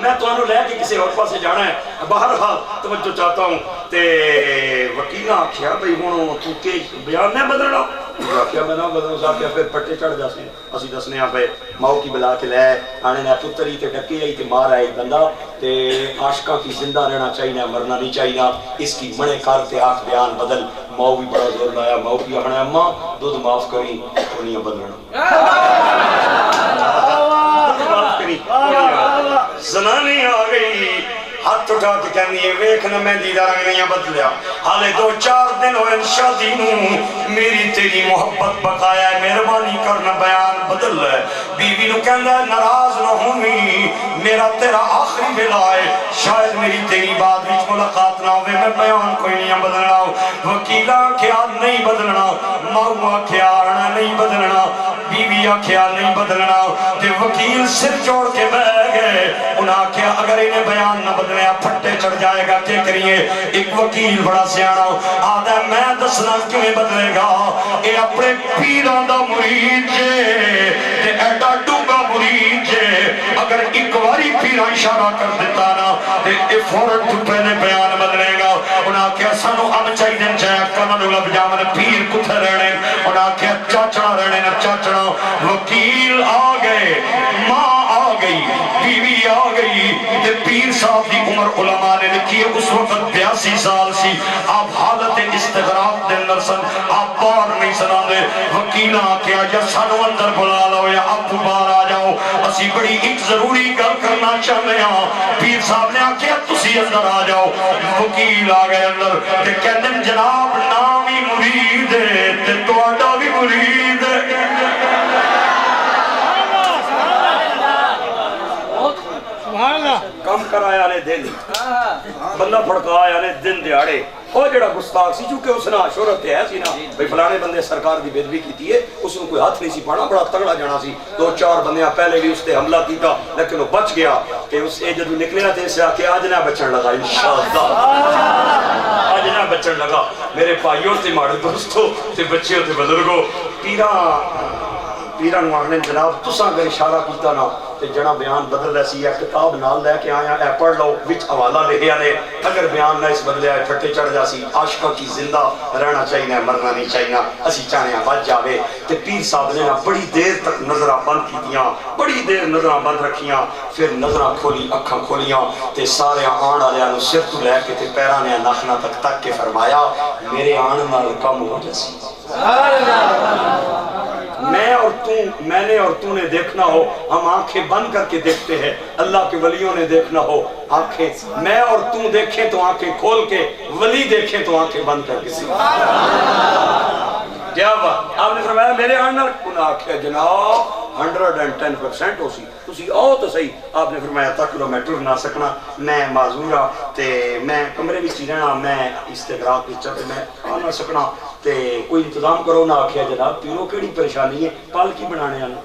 میں تو انہوں لے کے کسی اور پاس سے جانا ہے بہرحال توجہ چاہتا ہوں تے وکیلہ آکھیا بھئی ہونوں تو کے بیان میں بدلنا آکھیا میں نہ بدلوں سا کہ پھر پٹے چڑھ جاسے اسی دسنے آپ ماؤ کی بلا کے لے آنے نے پتری تے ڈکے آئی تے مار آئی بندہ تے عاشقاں کی زندہ رہنا چاہیے مرنا نہیں چاہیے اس کی منے کار تے آکھ بیان بدل ماؤ بھی بڑا زور لایا ماؤ کی آخنا اماں دودھ معاف کریں انہیں بدلنا معاف کریں زنانی آ گئی ہاتھ اٹھا کے کہنی ہے ویکھنا میں دیدہ رنگ نہیں بدلیا حالے 2-4 دن ہوئے شادی نوں میری تیری محبت بقایا ہے مہربانی کرنا بیان بدل ہے بیوی نو کہنا ہے ناراض نہ ہونی میرا تیرا آخری ویلا ہے شاید میری تیری بعد وچ ملاقات نہ ہوئے میں بیان کوئی نہیں بدلنا وکیلہ خیال نہیں بدلنا ماؤں خیال نہیں بدلنا بیوی خیال نہیں بدلنا تے وکیل سر جوڑ کے بہ گئے انہاں کیا اگر انہیں بیان نہ بدلنا پھٹے چڑھ جائے گا کہ کریے ایک وکیل بڑا سیانا آدھا میں دسنا کیوں بدلے گا اے اپنے پیران دا مرید جے تے ایڈا ڈوگا مرید جے اگر ایک واری پیرا اشارہ کر دیتا نا تے اے فورن تو پہلے بیان بدلے گا انہاں کیا سانو ام چاہی دن چاہے کنن لب جامن پیر کتھے رہنے انہاں کیا چاچڑا رہنے نہ چاچڑا وکیل آ گئے ماں آ گئی بیوی آ گئی تے پیر صاحب دی عمر علماء نے لکھی ہے اس وقت 82 سال سی آپ حالت استغراق دے اندر سن آپ بار نہیں سنا دے وکیلہ کیا یا سانو اندر بلا لو یا آپ بار آ جاؤ اسی بڑی ایک ضروری گل کرنا چاہنے ہیں پیر صاحب نے آکھیا تسی اندر آ جاؤ وکیل آ گئے اندر تے کہتے ہیں جناب نامی مرید ہے تے تو آڈا بھی مرید ہے کم کرایا نے دن بندہ پھڑکایا نے دن دیاڑے وہ جڑا گستاخ سی چونکہ اس نے شہرت ہے سی نا بھئی فلانے بندے سرکار دی بےدبی کیتی ہے اس نے کوئی ہاتھ نہیں سی پانا بڑا تگڑا جانا سی 2-4 بندیاں پہلے بھی اس تے حملہ کیتا لیکن وہ بچ گیا کہ اس اے جدو نکلیا تے اسے آکے آج نہ بچن لگا انشاءاللہ آج نہ بچن لگا میرے بھائیوں تے ماڑے دوستو تے بچیوں تے بزرگوں پیران مانگنے جناب تساں اگر اشارہ کیتا نا تے جنا بیان بدل رہا سی کتاب نال لے کے آیا اے پڑھ لو وچ حوالہ لکھیا نے اگر بیان نہ اس بدلے آئے پھٹے چڑھ جا سی عاشقوں کی زندہ رہنا چاہیے مرنا نہیں چاہیے اسی چاہنے ہیں بچ جاوے تے پیر صاحب نے بڑی دیر تک نظرہ بند کیتیاں بڑی دیر نظرہ بند رکھیاں پھر نظرہ کھولی اکھاں کھولیاں تے سارے آن والے نو سر تو لے کے تے پیراں نے ناخنا تک تک کے فرمایا میرے آن نال کم ہو جاسی میں نے اور تو نے دیکھنا ہو ہم آنکھیں بند کر کے دیکھتے ہیں اللہ کے ولیوں نے دیکھنا ہو آنکھیں میں اور تو دیکھیں تو آنکھیں کھول کے ولی دیکھیں تو آنکھیں بند کر کے کیا بات آپ نے فرمایا میرے آنر انہاں آنکھیں جناب 110% ہو سی تسی آؤ تو صحیح آپ نے فرمایا تک لو میں ٹر نہ سکنا میں معذورا تے میں کمرے بھی رہنا میں استغراق کی چاہتے میں آ نہ سکنا تے کوئی انتظام کرو نہ آکھیا جناب پیرو کیڑی پریشانی ہے پالکی بنانے آنا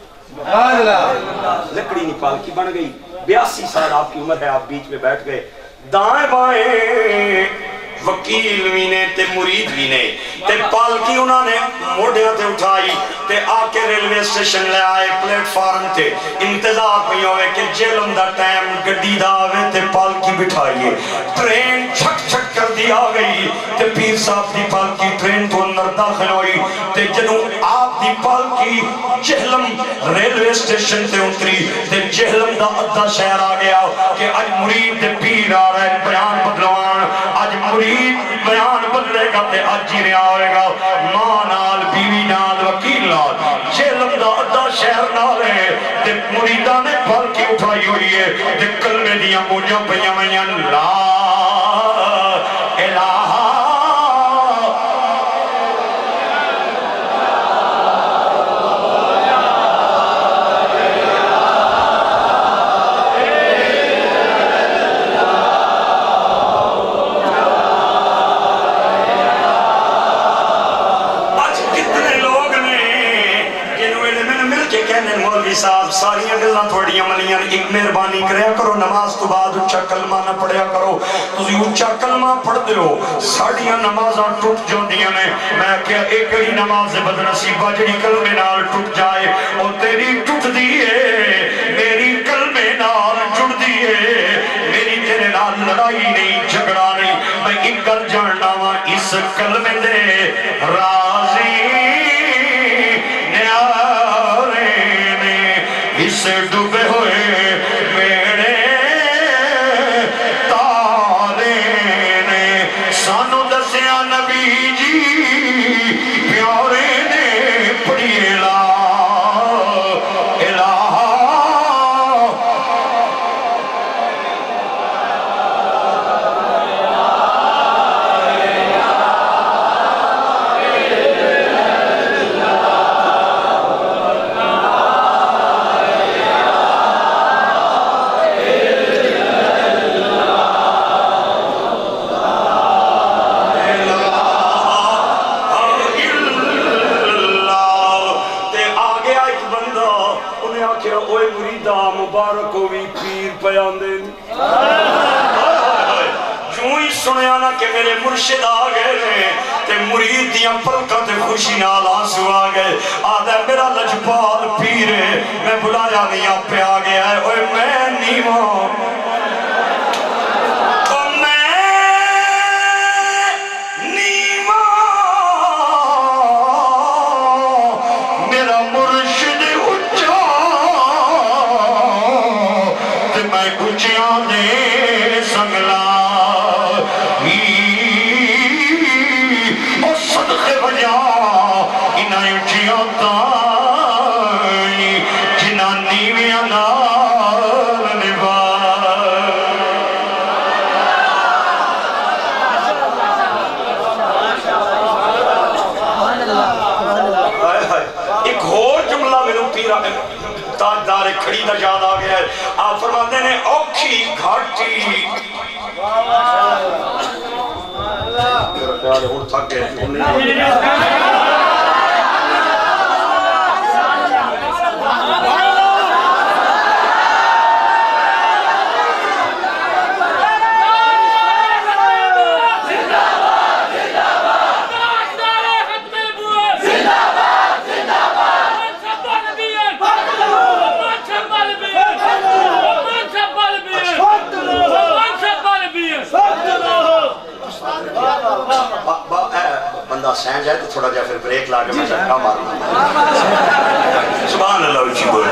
لکڑی نہیں پالکی بن گئی 82 سال آپ کی عمر ہے آپ بیچ میں بیٹھ گئے دائیں بائیں وکیل بھی نے تے مرید بھی نے تے پالکی انہوں نے موڑیاں تے اٹھائی تے آکے ریلوے اسٹیشن لے آئے پلیٹ فارم تے انتظار بھی ہوئے کہ جیلم دا ٹائم گڈی دا آوے تے پالکی بٹھائیے ٹرین چھک چھک کر دی آگئی تے پیر صاحب دی پالکی ٹرین تو اندر داخل ہوئی تے جنوں آپ دی پالکی جہلم ریلوے اسٹیشن تے اتری تے جہلم دا ادھا شہر آ گیا کہ اج مرید تے پیر آ رہے بیان بدلوان اج مرید بیان بدلے گا تے اج ہی رہا ہوئے گا ماں نال بیوی نال وکیل نال جہلم دا ادھا شہر نال ہے تے مریدہ نے پالکی اٹھائی ہوئی ہے تے کلمے دیاں بوجھاں پیاں میاں لا الہ صاحب ساریاں گلاں تھوڑیاں ملیاں ایک مہربانی کریا کرو نماز تو بعد اچھا کلمہ نہ پڑھیا کرو تسی اچھا کلمہ پڑھ دیو ساڑیاں نمازاں ٹوٹ جاندیاں نے میں کیا ایک ہی نماز بدنصیبہ جڑی کلمے نال ٹوٹ جائے اور تیری ٹوٹ دیئے میری کلمے نال جڑ دیئے میری تیرے نال لڑائی نہیں جھگڑا نہیں میں ایک گل جاننا ہوں اس کلمے دے رازی اس ڈوبے ہوئے میرے تارے نے سانو دسیا نبی جی پیارے نے پڑھی لا الہ مبارک ہوئی پیر پیان دے جوں ہی سنیا نا کہ میرے مرشد آ گئے تے مرید دیاں پلکاں تے خوشی نال آنسو آ گئے آدھے میرا لجپال پیر ہے میں بلایا نہیں آپ پہ آ گیا ہے اوے میں نیواں جنانی میں انار نبا گیا ہوں تھک گئے بندہ سین جائے تو تھوڑا جا پھر بریک لا کے میں جھٹکا مارنا سبحان اللہ اچھی بول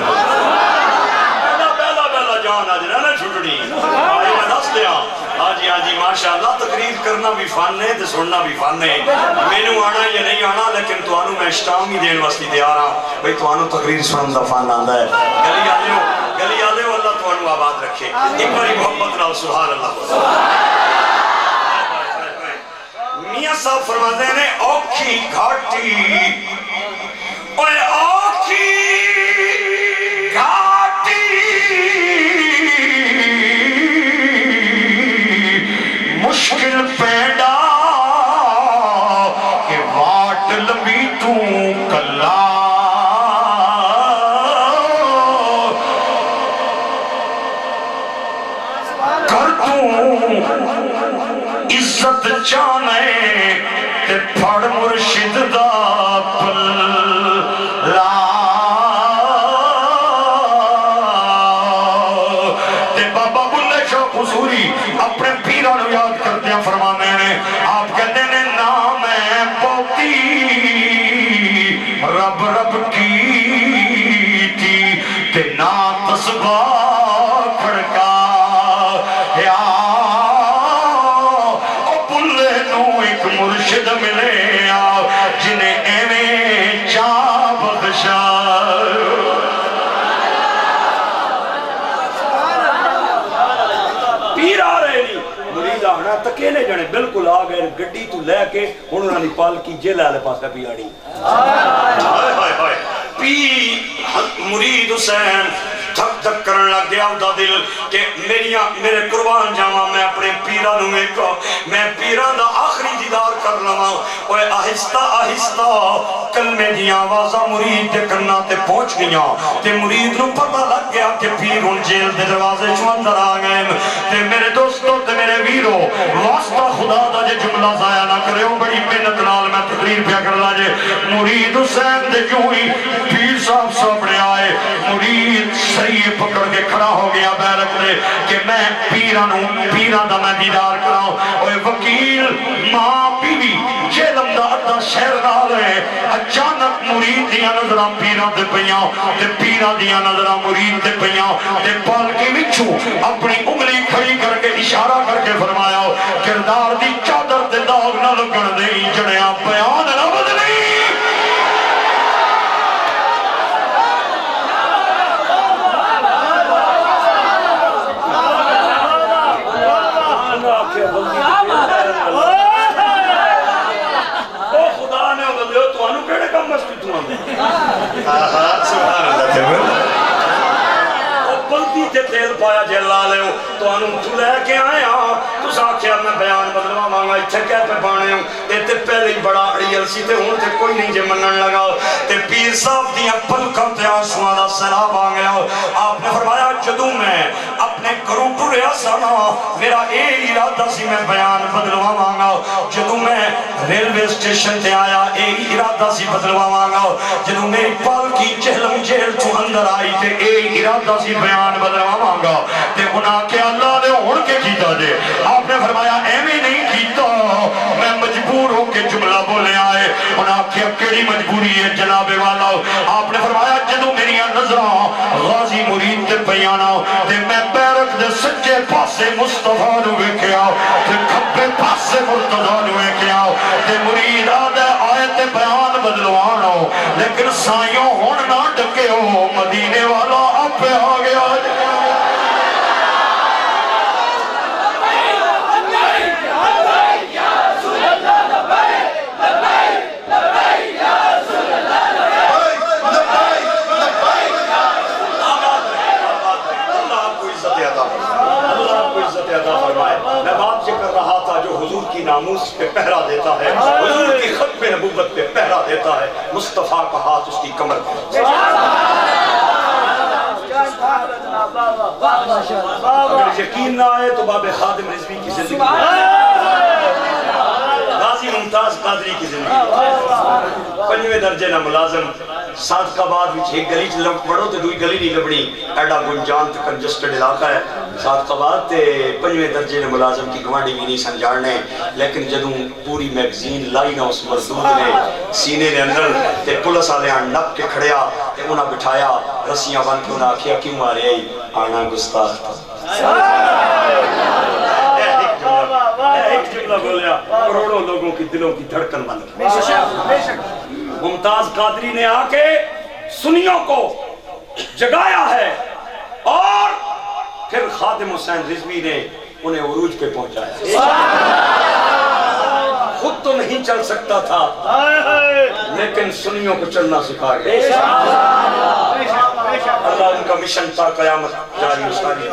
پہلا جان آج نہ چھٹڑی آج میں دس دیا ہاں جی ماشاءاللہ تقریر کرنا بھی فن ہے تو سننا بھی فن ہے مینوں آنا یا نہیں آنا لیکن توانوں میں اشتام ہی دین واسطے تیار ہاں بھئی توانوں تقریر سنن دا فن آندا ہے گلی آلے ہو اللہ توانوں آباد رکھے ایک باری محبت نال سبحان اللہ میاں صاحب فرماتے ہیں اوکھی گھاٹی اوے اوکھی گھاٹی مشکل پیدا کہ واٹ لمبی تو کلا کر تو عزت جانے تے پھڑ مرشد دا پلا تے بابا بلے شاہ حضوری اپنے پیرانو یاد کرتے ہیں فرمانے ہیں آپ کہتے ہیں نام ہے پوتی رب رب کی تھی تے نا تسباہ کھڑکا یا مرشد ملے جنہیں ایویں چاہ بخشا پیر آ رہے نہیں مرید آنا تکیلے جانے بالکل آ گئے گڈی تو لے کے انہوں نے پال کی جیل آلے پاس پی آڑی پی مرید حسین تھک تھک کرن لگ گیا دا دل کہ میرے قربان جاواں میں اپنے پیرانوں میں میں پیران دا آخری دیدار کر لواں اوے آہستہ آہستہ کلمے دی آوازاں مرید دے کرنا تے پہنچ گیاں تے مرید نو پتہ لگ گیا کہ پیر ان جیل دے دروازے چوں اندر آ گئے تے میرے دوستو تے میرے ویرو واسطہ خدا دا جے جملہ ضائع نہ کرے ہو بڑی محنت نال میں تقریر پیا کر لا جے مرید حسین دے جو ہی پیر صاحب سامنے آئے مرید صحیح پکڑ کے کھڑا ہو گیا بیرک دے کہ میں پیران دا میں دیدار کراؤں اوے وکیل ماں بیوی جیلم دا ادا شہر نال ہے اچانک مرید دیا نظرہ پیران دے پیاں تے پیران دیا نظرہ مرید دے پیاں تے پال کے وچھو اپنی انگلی کھڑی کر کے اشارہ کر کے فرمایا کردار دی چادر دے داغ نہ لگن دے جڑیاں پیان نہ بدلی بلدی تے تیل پایا جیلا لے ہو تو انہوں تو لے کے آیا تو ساکھیا میں بیان بدلوا مانگا اتھے کہہ پہ بانے ہوں تے پہلے بڑا اڑیل سی تے ہوں تے کوئی نہیں جے منن لگا تے پیر صاحب دیا پلکاں تے آنسواں دا سیلاب آ گیا آپ نے فرمایا جدوں میں اپنے گھروں ٹریا سنا میرا اے ارادہ سی میں بیان بدلوا مانگا جدوں میں ریلوے اسٹیشن تے آیا اے ارادہ سی بدلوا مانگا جدوں میری پال کی جہلم جیل تو اندر آئی تے اے ارادہ سی بیان بدلوا مانگا تے انہاں کہ اللہ نے اڑ کے کیتا جے آپ نے فرمایا ایویں نہیں کیتا میں مجبور ہو کے جملہ بولے آئے انہاں کہ کیڑی مجبوری ہے جناب والا آپ نے فرمایا جدوں میری نظراں غازی مرید تے پیانا تے میں بیرک دے سچے پاسے مصطفیٰ نو ویکھیا تے کھبے پاسے مرتضیٰ نو ویکھیا تے مرید آدھے آئے تے بیان بدلوانا لیکن سائیوں ہون نہ ڈکے ہو مدینے والا آپ پہ آ گیا میں بات یہ کر رہا تھا جو حضور کی کی ناموس پہ پہرا دیتا ہے، حضور کی ختم نبوت پہ پہرا دیتا ہے، مصطفیٰ کا ہاتھ اس کی کمر پر۔ اگر یقین نہ آئے تو باب خادم رضوی کی زندگی، غازی ممتاز قادری کی زندگی، 5ویں درجے نہ ملازم، صادقآباد وچ ایک گلی چ لب پڑھو تے دوئی گلی نہیں لبنی، ایڈا گنجان تے کنجسٹڈ علاقہ ہے صادقآباد تے 5ویں درجے نے ملازم کی گوانڈی بھی نہیں سن جاننے، لیکن جدوں پوری میگزین لائی نہ اس مردود نے سینے دے اندر تے پولیس والے نپ کے کھڑیا تے انہاں بٹھایا، رسیاں بن کے انہاں آکھیا کیوں مارے آئی آنا گستاخ تھا۔ ایک جملہ بولیا کروڑوں لوگوں کی دلوں کی دھڑکن بن گئی۔ ممتاز قادری نے آ کے سنیوں کو جگایا ہے اور پھر خادم حسین رضوی نے انہیں عروج پہ پہنچایا۔ خود تو نہیں چل سکتا تھا لیکن سنیوں کو چلنا سکھا گیا۔ اللہ ان کا مشن تا قیامت جاری ساری۔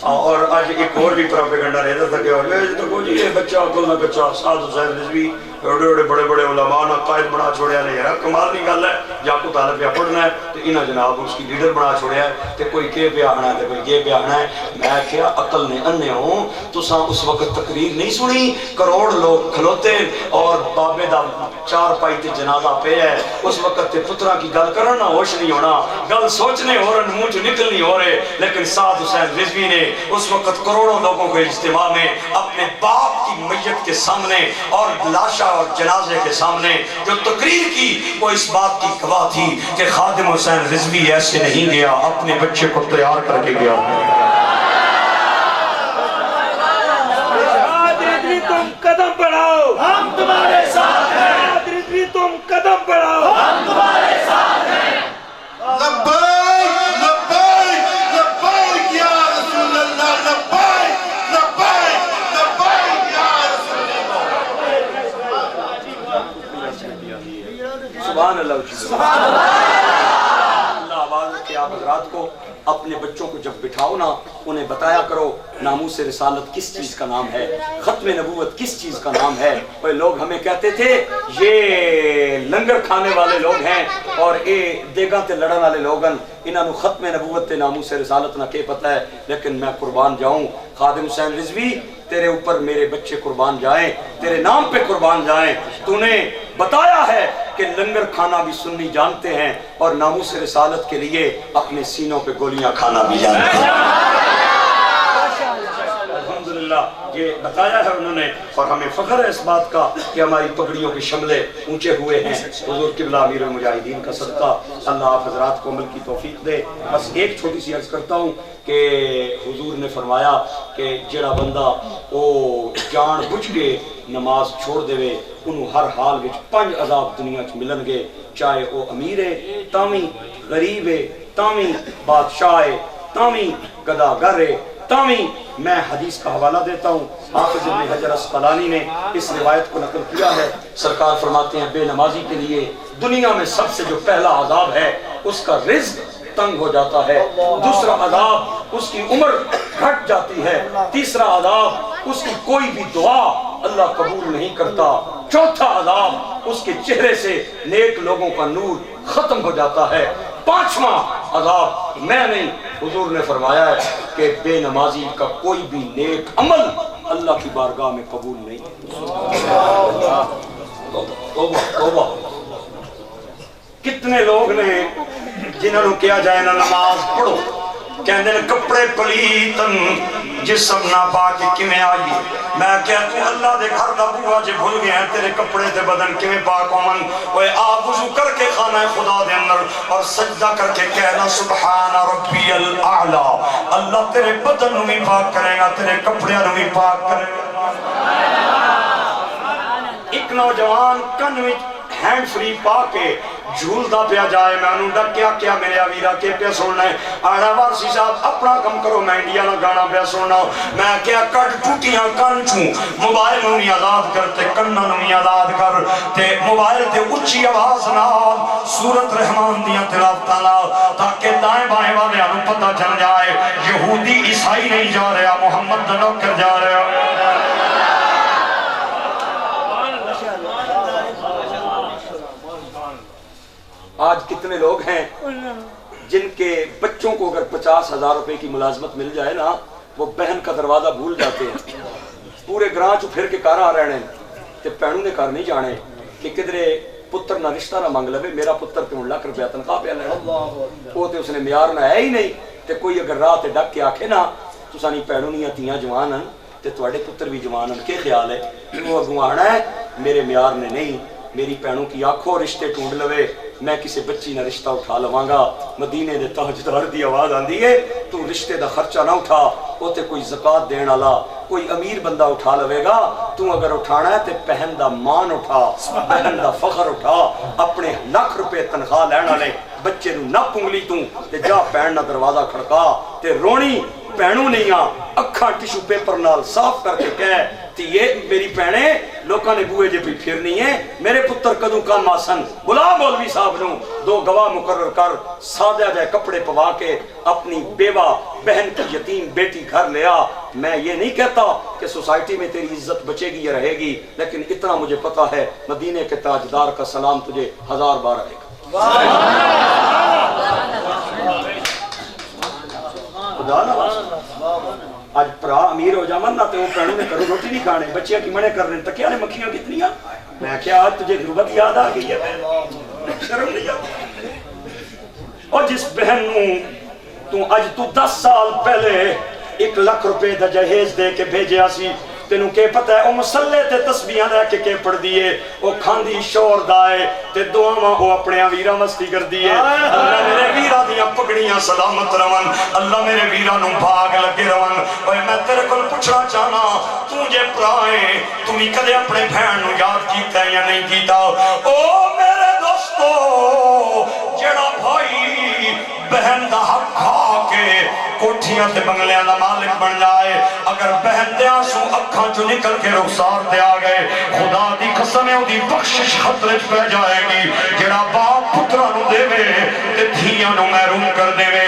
اور آج ایک اور بھی پروپیگنڈا رہتا تھا کہ یہ بچہ عقل نہ بچہ سعد حسین رضوی بڑے بڑے علماء نہ قائد بنا چھوڑیا نے، یار کمال نہیں گل ہے، یا کو طالب پہ پڑھنا ہے تو انہاں جناب اس کی لیڈر بنا چھوڑیا ہے تے کوئی کے پہ آنا ہے تے کوئی کے پہ آنا ہے۔ میں کیا عقل نے انے ہوں تساں اس وقت تقریر نہیں سنی، کروڑ لوگ کھلوتے اور بابے دا 4 پائی تے جنازہ پہ ہے، اس وقت تے پترا کی گل کرنا ہوش نہیں ہونا، گل سوچنے ہو رہے منہ چ نکل نہیں ہو رہے، لیکن سعد حسین رضوی نے اس وقت کروڑوں لوگوں کے اجتماع میں اپنے باپ کی میت کے سامنے اور لاشا اور جنازے کے سامنے جو تقریر کی وہ اس بات کی گواہ تھی کہ خادم حسین رضوی ایسے نہیں گیا، اپنے بچے کو تیار کر کے گیا۔ رضوی تم قدم بڑھاؤ ہم تمہارے ساتھ ہیں، رضوی تم قدم بڑھاؤ ہم تمہارے ساتھ ہیں۔ سبحان اللہ، اللہ آواز کے آپ حضرات کو اپنے بچوں کو جب بٹھاؤ نا انہیں بتایا کرو ناموس رسالت کس چیز کا نام ہے، ختم نبوت کس چیز کا نام ہے۔ وہ لوگ ہمیں کہتے تھے یہ لنگر کھانے والے لوگ ہیں اور یہ دیگاں تے لڑن والے لوگ ہیں، انہوں ختم نبوت تے ناموس رسالت نہ کہ پتہ ہے، لیکن میں قربان جاؤں خادم حسین رضوی تیرے اوپر میرے بچے قربان جائیں، تیرے نام پہ قربان جائیں۔ تو نے بتایا ہے کہ لنگر کھانا بھی سنی جانتے ہیں اور ناموس رسالت کے لیے اپنے سینوں پہ گولیاں کھانا بھی جانتے ہیں۔ الحمدللہ یہ بتایا ہے انہوں نے، اور ہمیں فخر ہے اس بات کا کہ ہماری پگڑیوں کے شملے اونچے ہوئے ہیں حضور قبلہ امیر المجاہدین کا صدقہ۔ اللہ آپ حضرات کو عمل کی توفیق دے۔ بس ایک چھوٹی سی عرض کرتا ہوں کہ حضور نے فرمایا کہ جڑا بندہ وہ جان بوجھ کے نماز چھوڑ دے انہوں ہر حال وچ 5 عذاب دنیا چ ملن گے، چاہے وہ امیر ہے تاویں، غریب ہے تاویں، بادشاہ ہے تاویں، گداگر ہے تاویں۔ میں حدیث کا حوالہ دیتا ہوں، حافظ ابن حجر اسقلانی نے اس روایت کو نقل کیا ہے۔ سرکار فرماتے ہیں بے نمازی کے لیے دنیا میں سب سے جو پہلا عذاب ہے اس کا رزق تنگ ہو جاتا ہے، دوسرا عذاب اس کی عمر گھٹ جاتی ہے، تیسرا عذاب اس کی کوئی بھی دعا اللہ قبول نہیں کرتا، چوتھا عذاب اس کے چہرے سے نیک لوگوں کا نور ختم ہو جاتا ہے، 5واں عذاب میں نہیں، حضور نے فرمایا ہے کہ بے نمازی کا کوئی بھی نیک عمل اللہ کی بارگاہ میں قبول نہیں۔ توبہ کتنے لوگ نے جنہوں نے کیا جائے نا نماز پڑھو کہندے نے کپڑے پلیتن جسم نہ پاک کیویں آئی، میں کہہ تو اللہ دے گھر دا بوا جے بھول گیا ہے تیرے کپڑے تے بدن کیویں پاک ہون؟ اوے آپ وضو کر کے خانہ خدا دے اندر اور سجدہ کر کے کہنا سبحان ربی الاعلی، اللہ تیرے بدن نو بھی پاک کرے گا تیرے کپڑے نو بھی پاک کرے گا۔ ایک نوجوان کن وچ ہینڈ فری پا کے جھولدا پیا جائے، میں انہوں ڈکیا کیا میرے ویرا کے پیا سننا ہے، آڑا وارسی صاحب اپنا کم کرو میں انڈیا نہ گانا پیا سننا، میں کیا کٹ ٹوٹیاں کن چھوں، موبائل نو بھی آزاد کر تے کنہ نو بھی آزاد کر تے موبائل تے اچھی آواز نال سورت رحمان دیا تلاوتاں نال تاکہ دائیں بائیں والے انہوں پتہ چل جائے یہودی عیسائی نہیں جا رہا، محمد دا نوکر جا رہا۔ کتنے لوگ ہیں جن کے بچوں کو اگر 50,000 روپے کی ملازمت مل جائے نا وہ بہن کا دروازہ بھول جاتے ہیں، پورے گراں چ پھر کے گھر آ رہے ہیں تے پیڑوں نے گھر نہیں جانے کہ کدھرے پتر نہ رشتہ نہ منگ لے، میرا پتر تے 1 لاکھ روپیہ تنخواہ پہ لینا، وہ تے اس نے معیار نہ ہے ہی نہیں۔ تے کوئی اگر راہ تے ڈک کے آکھے نا تساں نہیں پیڑوں نہیں تیاں جوان ہیں تے تواڈے پتر بھی جوان ہیں، کہ خیال ہے وہ اگوں آنا ہے میرے معیار نے نہیں، میری پیڑوں کی آنکھوں رشتے ٹونڈ لوے، میں کسی بچی نہ رشتہ اٹھا لواں گا۔ مدینے دے تاجدار دی آواز آندی ہے تو رشتے دا خرچہ نہ اٹھا، او تے کوئی زکات دین والا کوئی امیر بندہ اٹھا لوے گا، تو اگر اٹھانا ہے تے بہن دا مان اٹھا، بہن دا فخر اٹھا، اپنے 1 لاکھ روپے تنخواہ لین والے بچے نو نہ پنگلی تو تے جا پین نہ دروازہ کھڑکا تے رونی پینوں نہیں آ اکھاں ٹیشو پیپر نال صاف کر کے کہے تی یہ میری پینے لوکاں نے بوئے جے پی پھرنی ہے، میرے پتر کدوں کام آسن، بلا مولوی صاحب نو 2 گواہ مقرر کر، سادہ جائے کپڑے پوا کے اپنی بیوہ بہن کی یتیم بیٹی گھر لیا۔ میں یہ نہیں کہتا کہ سوسائٹی میں تیری عزت بچے گی یا رہے گی، لیکن اتنا مجھے پتا ہے مدینے کے تاجدار کا سلام تجھے 1000 بار آئے گا۔ خدا نہ آج پرا امیر ہو جامن نہ تے وہ پہنوں نے کرو روٹی نہیں کھانے، بچیاں کی منے کر رہے ہیں تکیہ نے مکھیاں کتنی ہیں؟ میں کیا آج تجھے غربت یاد آ گئی ہے، شرم نہیں آتی۔ اور جس بہن نوں آج تو 10 سال پہلے 1 لاکھ روپے دا جہیز دے کے بھیجے آسی، تینوں کے پتہ ہے او مسلے تے تسبیحاں لے کے پڑھ دیے، او کھاندی شور دائے تے دعاواں او اپنے ویراں مستی کر دیے۔ اللہ میرے ویراں دیاں پگڑیاں سلامت رون، اللہ میرے ویراں نوں بھاگ لگے رون۔ اوے میں تیرے کول پوچھنا چاہنا تو جے پرائے تو نہیں کدے اپنے بہن نوں یاد کیتا یا نہیں کیتا؟ او میرے دوستو جڑا بھائی بہن دا حق کھا کے کوٹھیاں تے بنگلیاں دا مالک بن جائے، اگر بہن دے آنسو اکھاں چوں نکل کے رخسار تے آ گئے، خدا دی قسم ہے دی بخشش خطرے پہ جائے گی۔ جڑا باپ پتراں نوں دے وے تے دھیاں نوں محروم کر دے وے،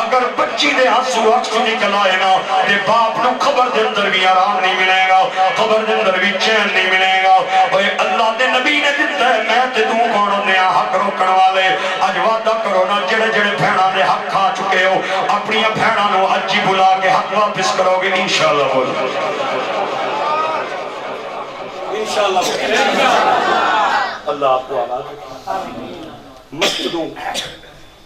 اگر بچی دے آنسو اکھ چوں نکل آئے نا تے باپ نوں قبر دے اندر بھی آرام نہیں ملے گا، قبر دے اندر بھی چین نہیں ملے گا۔ اوے اللہ دے نبی نے دتا ہے، میں تے تو کون ہوندے ہاں حق روکن والے؟ اج وعدہ کرو نا جڑے جڑے بہناں دے حق کھا چکے ہو اپنی بہناں نوں اج ہی بلا کے حق واپس کرو گے انشاءاللہ بولو انشاءاللہ۔ اللہ آپ کو آباد مسجدوں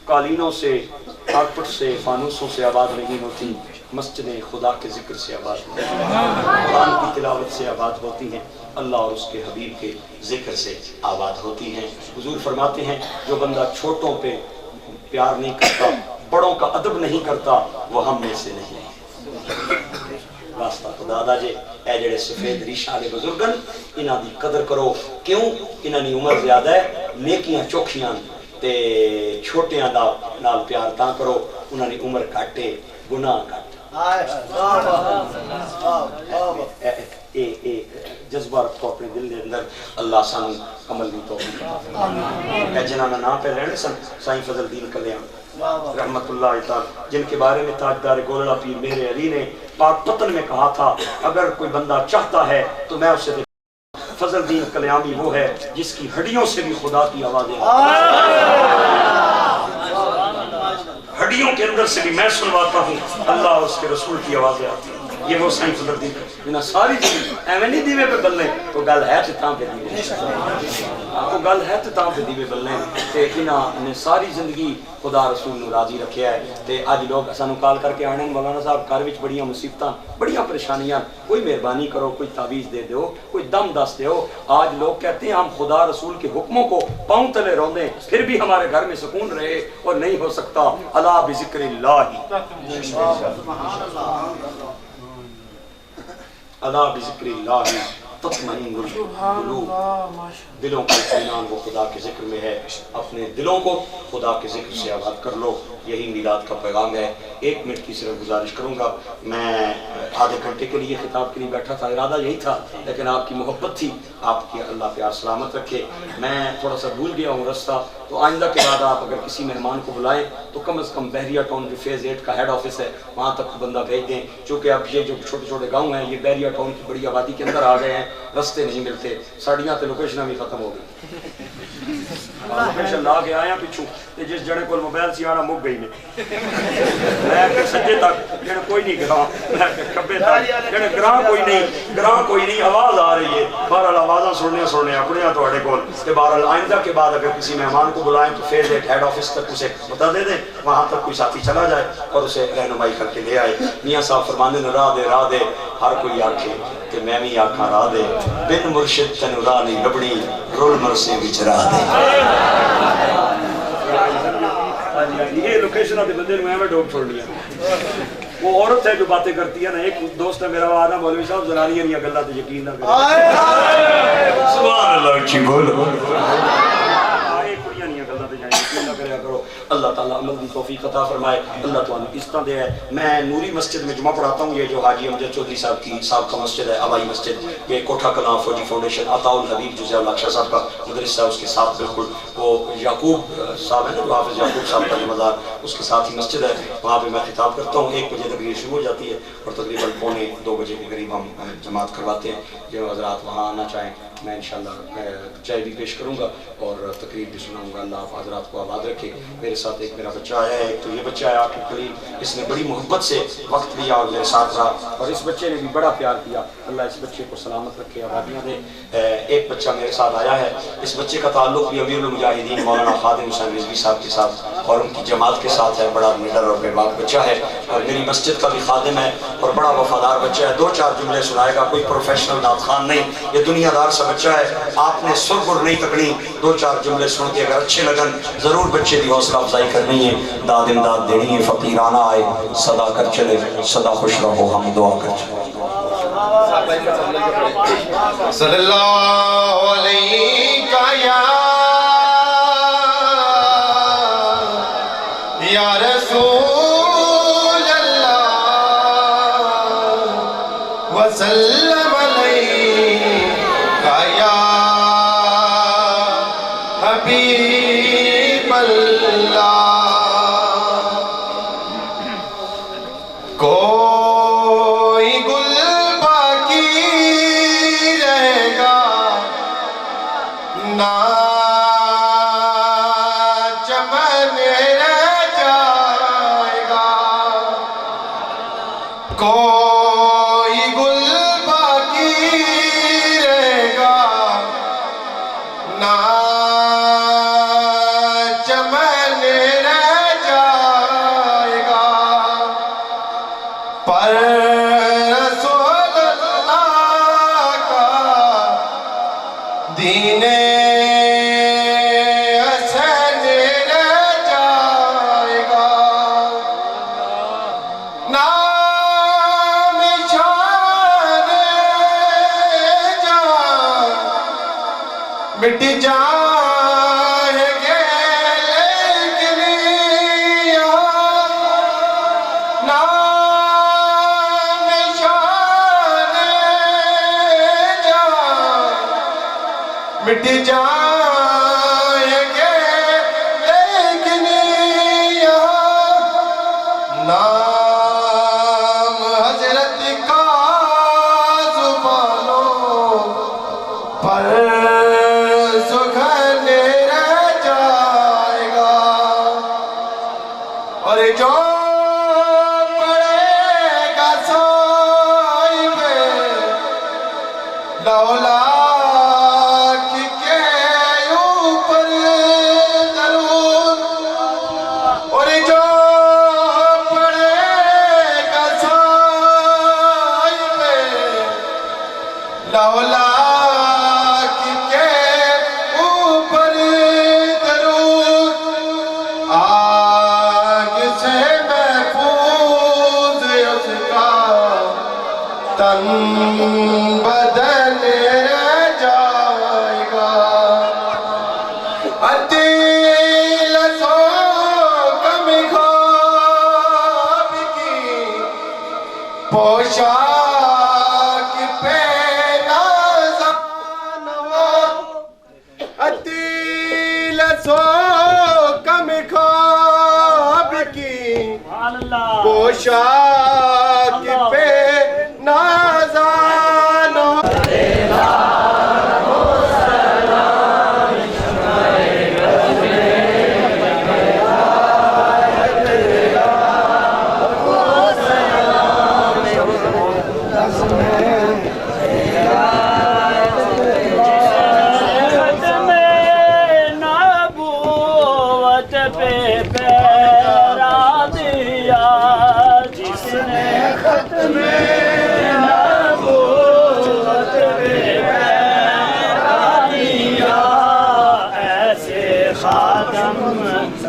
قالینوں سے کارپٹ سے فانوسوں سے آباد نہیں ہوتی، مسجدیں خدا کے ذکر سے آباد ہوتی ہیں، قرآن کی تلاوت سے آباد ہوتی ہیں، اللہ اور اس کے حبیب کے ذکر سے آباد ہوتی ہیں۔ حضور فرماتے ہیں جو بندہ چھوٹوں پہ پیار نہیں کرتا، بڑوں کا ادب نہیں کرتا، وہ ہم میں سے نہیں ہے۔ واسطہ خدا دا جے اے جڑے سفید ریشہ والے بزرگن انہاں دی قدر کرو، کیوں؟ انہاں دی عمر زیادہ ہے، نیکیاں چوکھیاں تے چھوٹیاں دا نال پیار تاں کرو، انہاں دی عمر گھٹے گناہ گھٹ۔ جذبہ رکھو اپنے دل دے اندر، اللہ سانو عمل دی توفیق عطا۔ اے جنہاں دا نام پہ لینے سن سائیں فضل دین کلیان رحمت اللہ تعالی، جن کے بارے میں تاجدار گولڑا پیر میرے علی نے پاک پتن میں کہا تھا اگر کوئی بندہ چاہتا ہے تو میں اسے فضل دین کلیانی وہ ہے جس کی ہڈیوں سے بھی خدا کی آوازیں ہڈیوں کے اندر سے بھی میں سنواتا ہوں، اللہ اور اس کے رسول کی آوازیں آتی ہیں۔ یہ وہ سائیں فضل دین انہاں ساری زندگی ایویں نہیں دیوے پہ بلنے تو گل ہے تے تاں پہ دیوے، تو گل ہے تے تاں پہ دیوے بلنے تے انہاں نے ساری زندگی خدا رسول نو راضی رکھیا ہے۔ تے اج لوگ سانو کال کر کے آنے مولانا صاحب گھر وچ بڑیاں مصیبتاں بڑیاں پریشانیاں، کوئی مہربانی کرو، کوئی تعویذ دے دیو، کوئی دم دس دیو۔ آج لوگ کہتے ہیں ہم خدا رسول کے حکموں کو پاؤں تلے روندے پھر بھی ہمارے گھر میں سکون رہے، اور نہیں ہو سکتا۔ الا بذکر اللہ، الا بذکر اللہ تطمئن القلوب، دلوں کا اطمینان وہ خدا کے ذکر میں ہے۔ اپنے دلوں کو خدا کے ذکر سے آباد کر لو، یہی میلاد کا پیغام ہے۔ ایک منٹ کی صرف گزارش کروں گا. میں آدھے گھنٹے کے لیے خطاب کے لیے بیٹھا تھا, ارادہ یہی تھا, لیکن آپ کی محبت تھی, آپ کی اللہ پیار سلامت رکھے. میں تھوڑا سا بھول گیا ہوں رستہ, تو آئندہ کے بعد آپ اگر کسی مہمان کو بلائیں تو کم از کم بحریہ ٹاؤن جو فیز 8 کا ہیڈ آفس ہے وہاں تک بندہ بھیج دیں, چونکہ اب یہ جو چھوٹے چھوٹے گاؤں ہیں یہ بحریہ ٹاؤن کی بڑی آبادی کے اندر آ گئے ہیں, رستے نہیں ملتے, ساڑیاں تے لوکیشنیں بھی ختم ہو گئی. لوکیشن لا کے آیا پچھوں تے جس جنے کو موبائل سی آنا مک گئی نے, میں سجے تک جنے کوئی نہیں گراں, میں کھبے تک جنے گراں کوئی نہیں, آواز آ رہی ہے. بہرحال آوازاں سننے اپنے تواڈے کول. تے بہرحال آئندہ کے بعد اگر کسی مہمان کو بلائیں تو فیز 8 ہیڈ آفس تک اسے بتا دے دیں, وہاں تک کوئی ساتھی چلا جائے اور اسے رہنمائی کر کے لے آئے. میاں صاحب فرماندے نے راہ دے ہر کوئی آکھے کہ میں بھی آکھاں راہ دے, بن مرشد تینوں راہ نہیں لبنی, رول مرسے وچ راہ دے. یہ لوکیشن آتے بندے میں میں ڈوب چھوڑ لیا. وہ عورت ہے جو باتیں کرتی ہے نا, ایک دوست ہے میرا وہاں مولوی صاحب زنانی ہے گلہ تو یقین نہ کرے. سبحان اللہ اچھی بولو. اللہ تعالیٰ عمل کی توفیق عطا فرمائے, اللہ تعالیٰ اس طرح دے ہے. میں نوری مسجد میں جمعہ پڑھاتا ہوں, یہ جو حاجی امجد چودھری صاحب کی سابقہ مسجد ہے, آبائی مسجد, یہ کوٹھا کلاں فوجی فاؤنڈیشن, عطاء الحبیب جو ضیاء الحق صاحب کا مدرس ہے اس کے ساتھ بالکل, وہ یعقوب صاحب ہے نا, جو حافظ یعقوب صاحب کا جو مزار, اس کے ساتھ ہی مسجد ہے, وہاں پہ میں خطاب کرتا ہوں. 1 بجے تقریر شروع ہو جاتی ہے اور تقریباً 1:45 بجے کے قریب ہم جماعت کرواتے ہیں. جو حضرات وہاں آنا چاہیں میں انشاءاللہ چائے بھی پیش کروں گا اور تقریر بھی سناؤں گا. اللہ آپ حضرات کو آباد رکھے. میرے ساتھ ایک میرا بچہ آیا ہے, ایک تو یہ بچہ ہے آپ کے قریب, اس نے بڑی محبت سے وقت لیا اور میرے ساتھ رہا, اور اس بچے نے بھی بڑا پیار کیا. اللہ اس بچے کو سلامت رکھے, آبادیاں دے. ایک بچہ میرے ساتھ آیا ہے, اس بچے کا تعلق بھی امیر المجاہدین مولانا خادم حسین رضوی صاحب کے ساتھ اور ان کی جماعت کے ساتھ ہے. بڑا لیڈر اور بے باک بچہ ہے, اور میری مسجد کا بھی خادم ہے اور بڑا وفادار بچہ ہے. 2-4 جملے سنائے گا, کوئی پروفیشنل نعت خوان نہیں, یہ دنیا دار سا بچہ ہے. آپ نے سر نہیں تکڑی, 2-4 جملے سن کے اگر اچھے لگن ضرور بچے کی حوصلہ افزائی کرنی ہے. داد امداد دینی ہے, فقیرانہ آئے صدا کر چلے, صدا خوش رہو ہم دعا کر چلے. صلی اللہ علیہ یا رسول اللہ وسلم علیکہ یا حبیب اللہ. کوئی گل باقی رہے گا نہ چمن رہ جائے گا, کوئی گل باقی رہے گا نہ چمن رہ جائے گا, پر رسول اللہ کا دین حسن رہ جائے گا. نام شان جان مٹ جائیں گے لیکن نام شان جان مٹ جائیں گے لیکن نام حضرت کا زبانوں پر سخن رہ جائے گا. اور جو پڑے گا صاحب لولاک کے اوپر درود, اور جو پڑے گا صاحب لولاک کے اوپر درود, آگ سے محفوظ اس کا تن بدن رہ جائے گا. دل سو کم خواب شاک پہ نازان ہو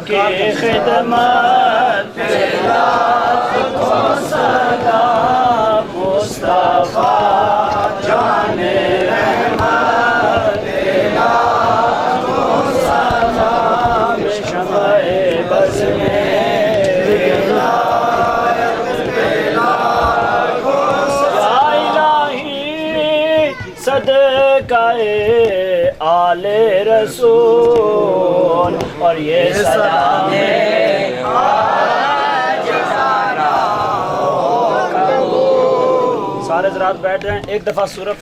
کی خدمت سلام مصطفیٰ جان رحمت سلام شمع بز میں یا الہی صدقہ آل رسول اور یہ سلام سارے حضرات بیٹھ جائیں ایک دفعہ سورت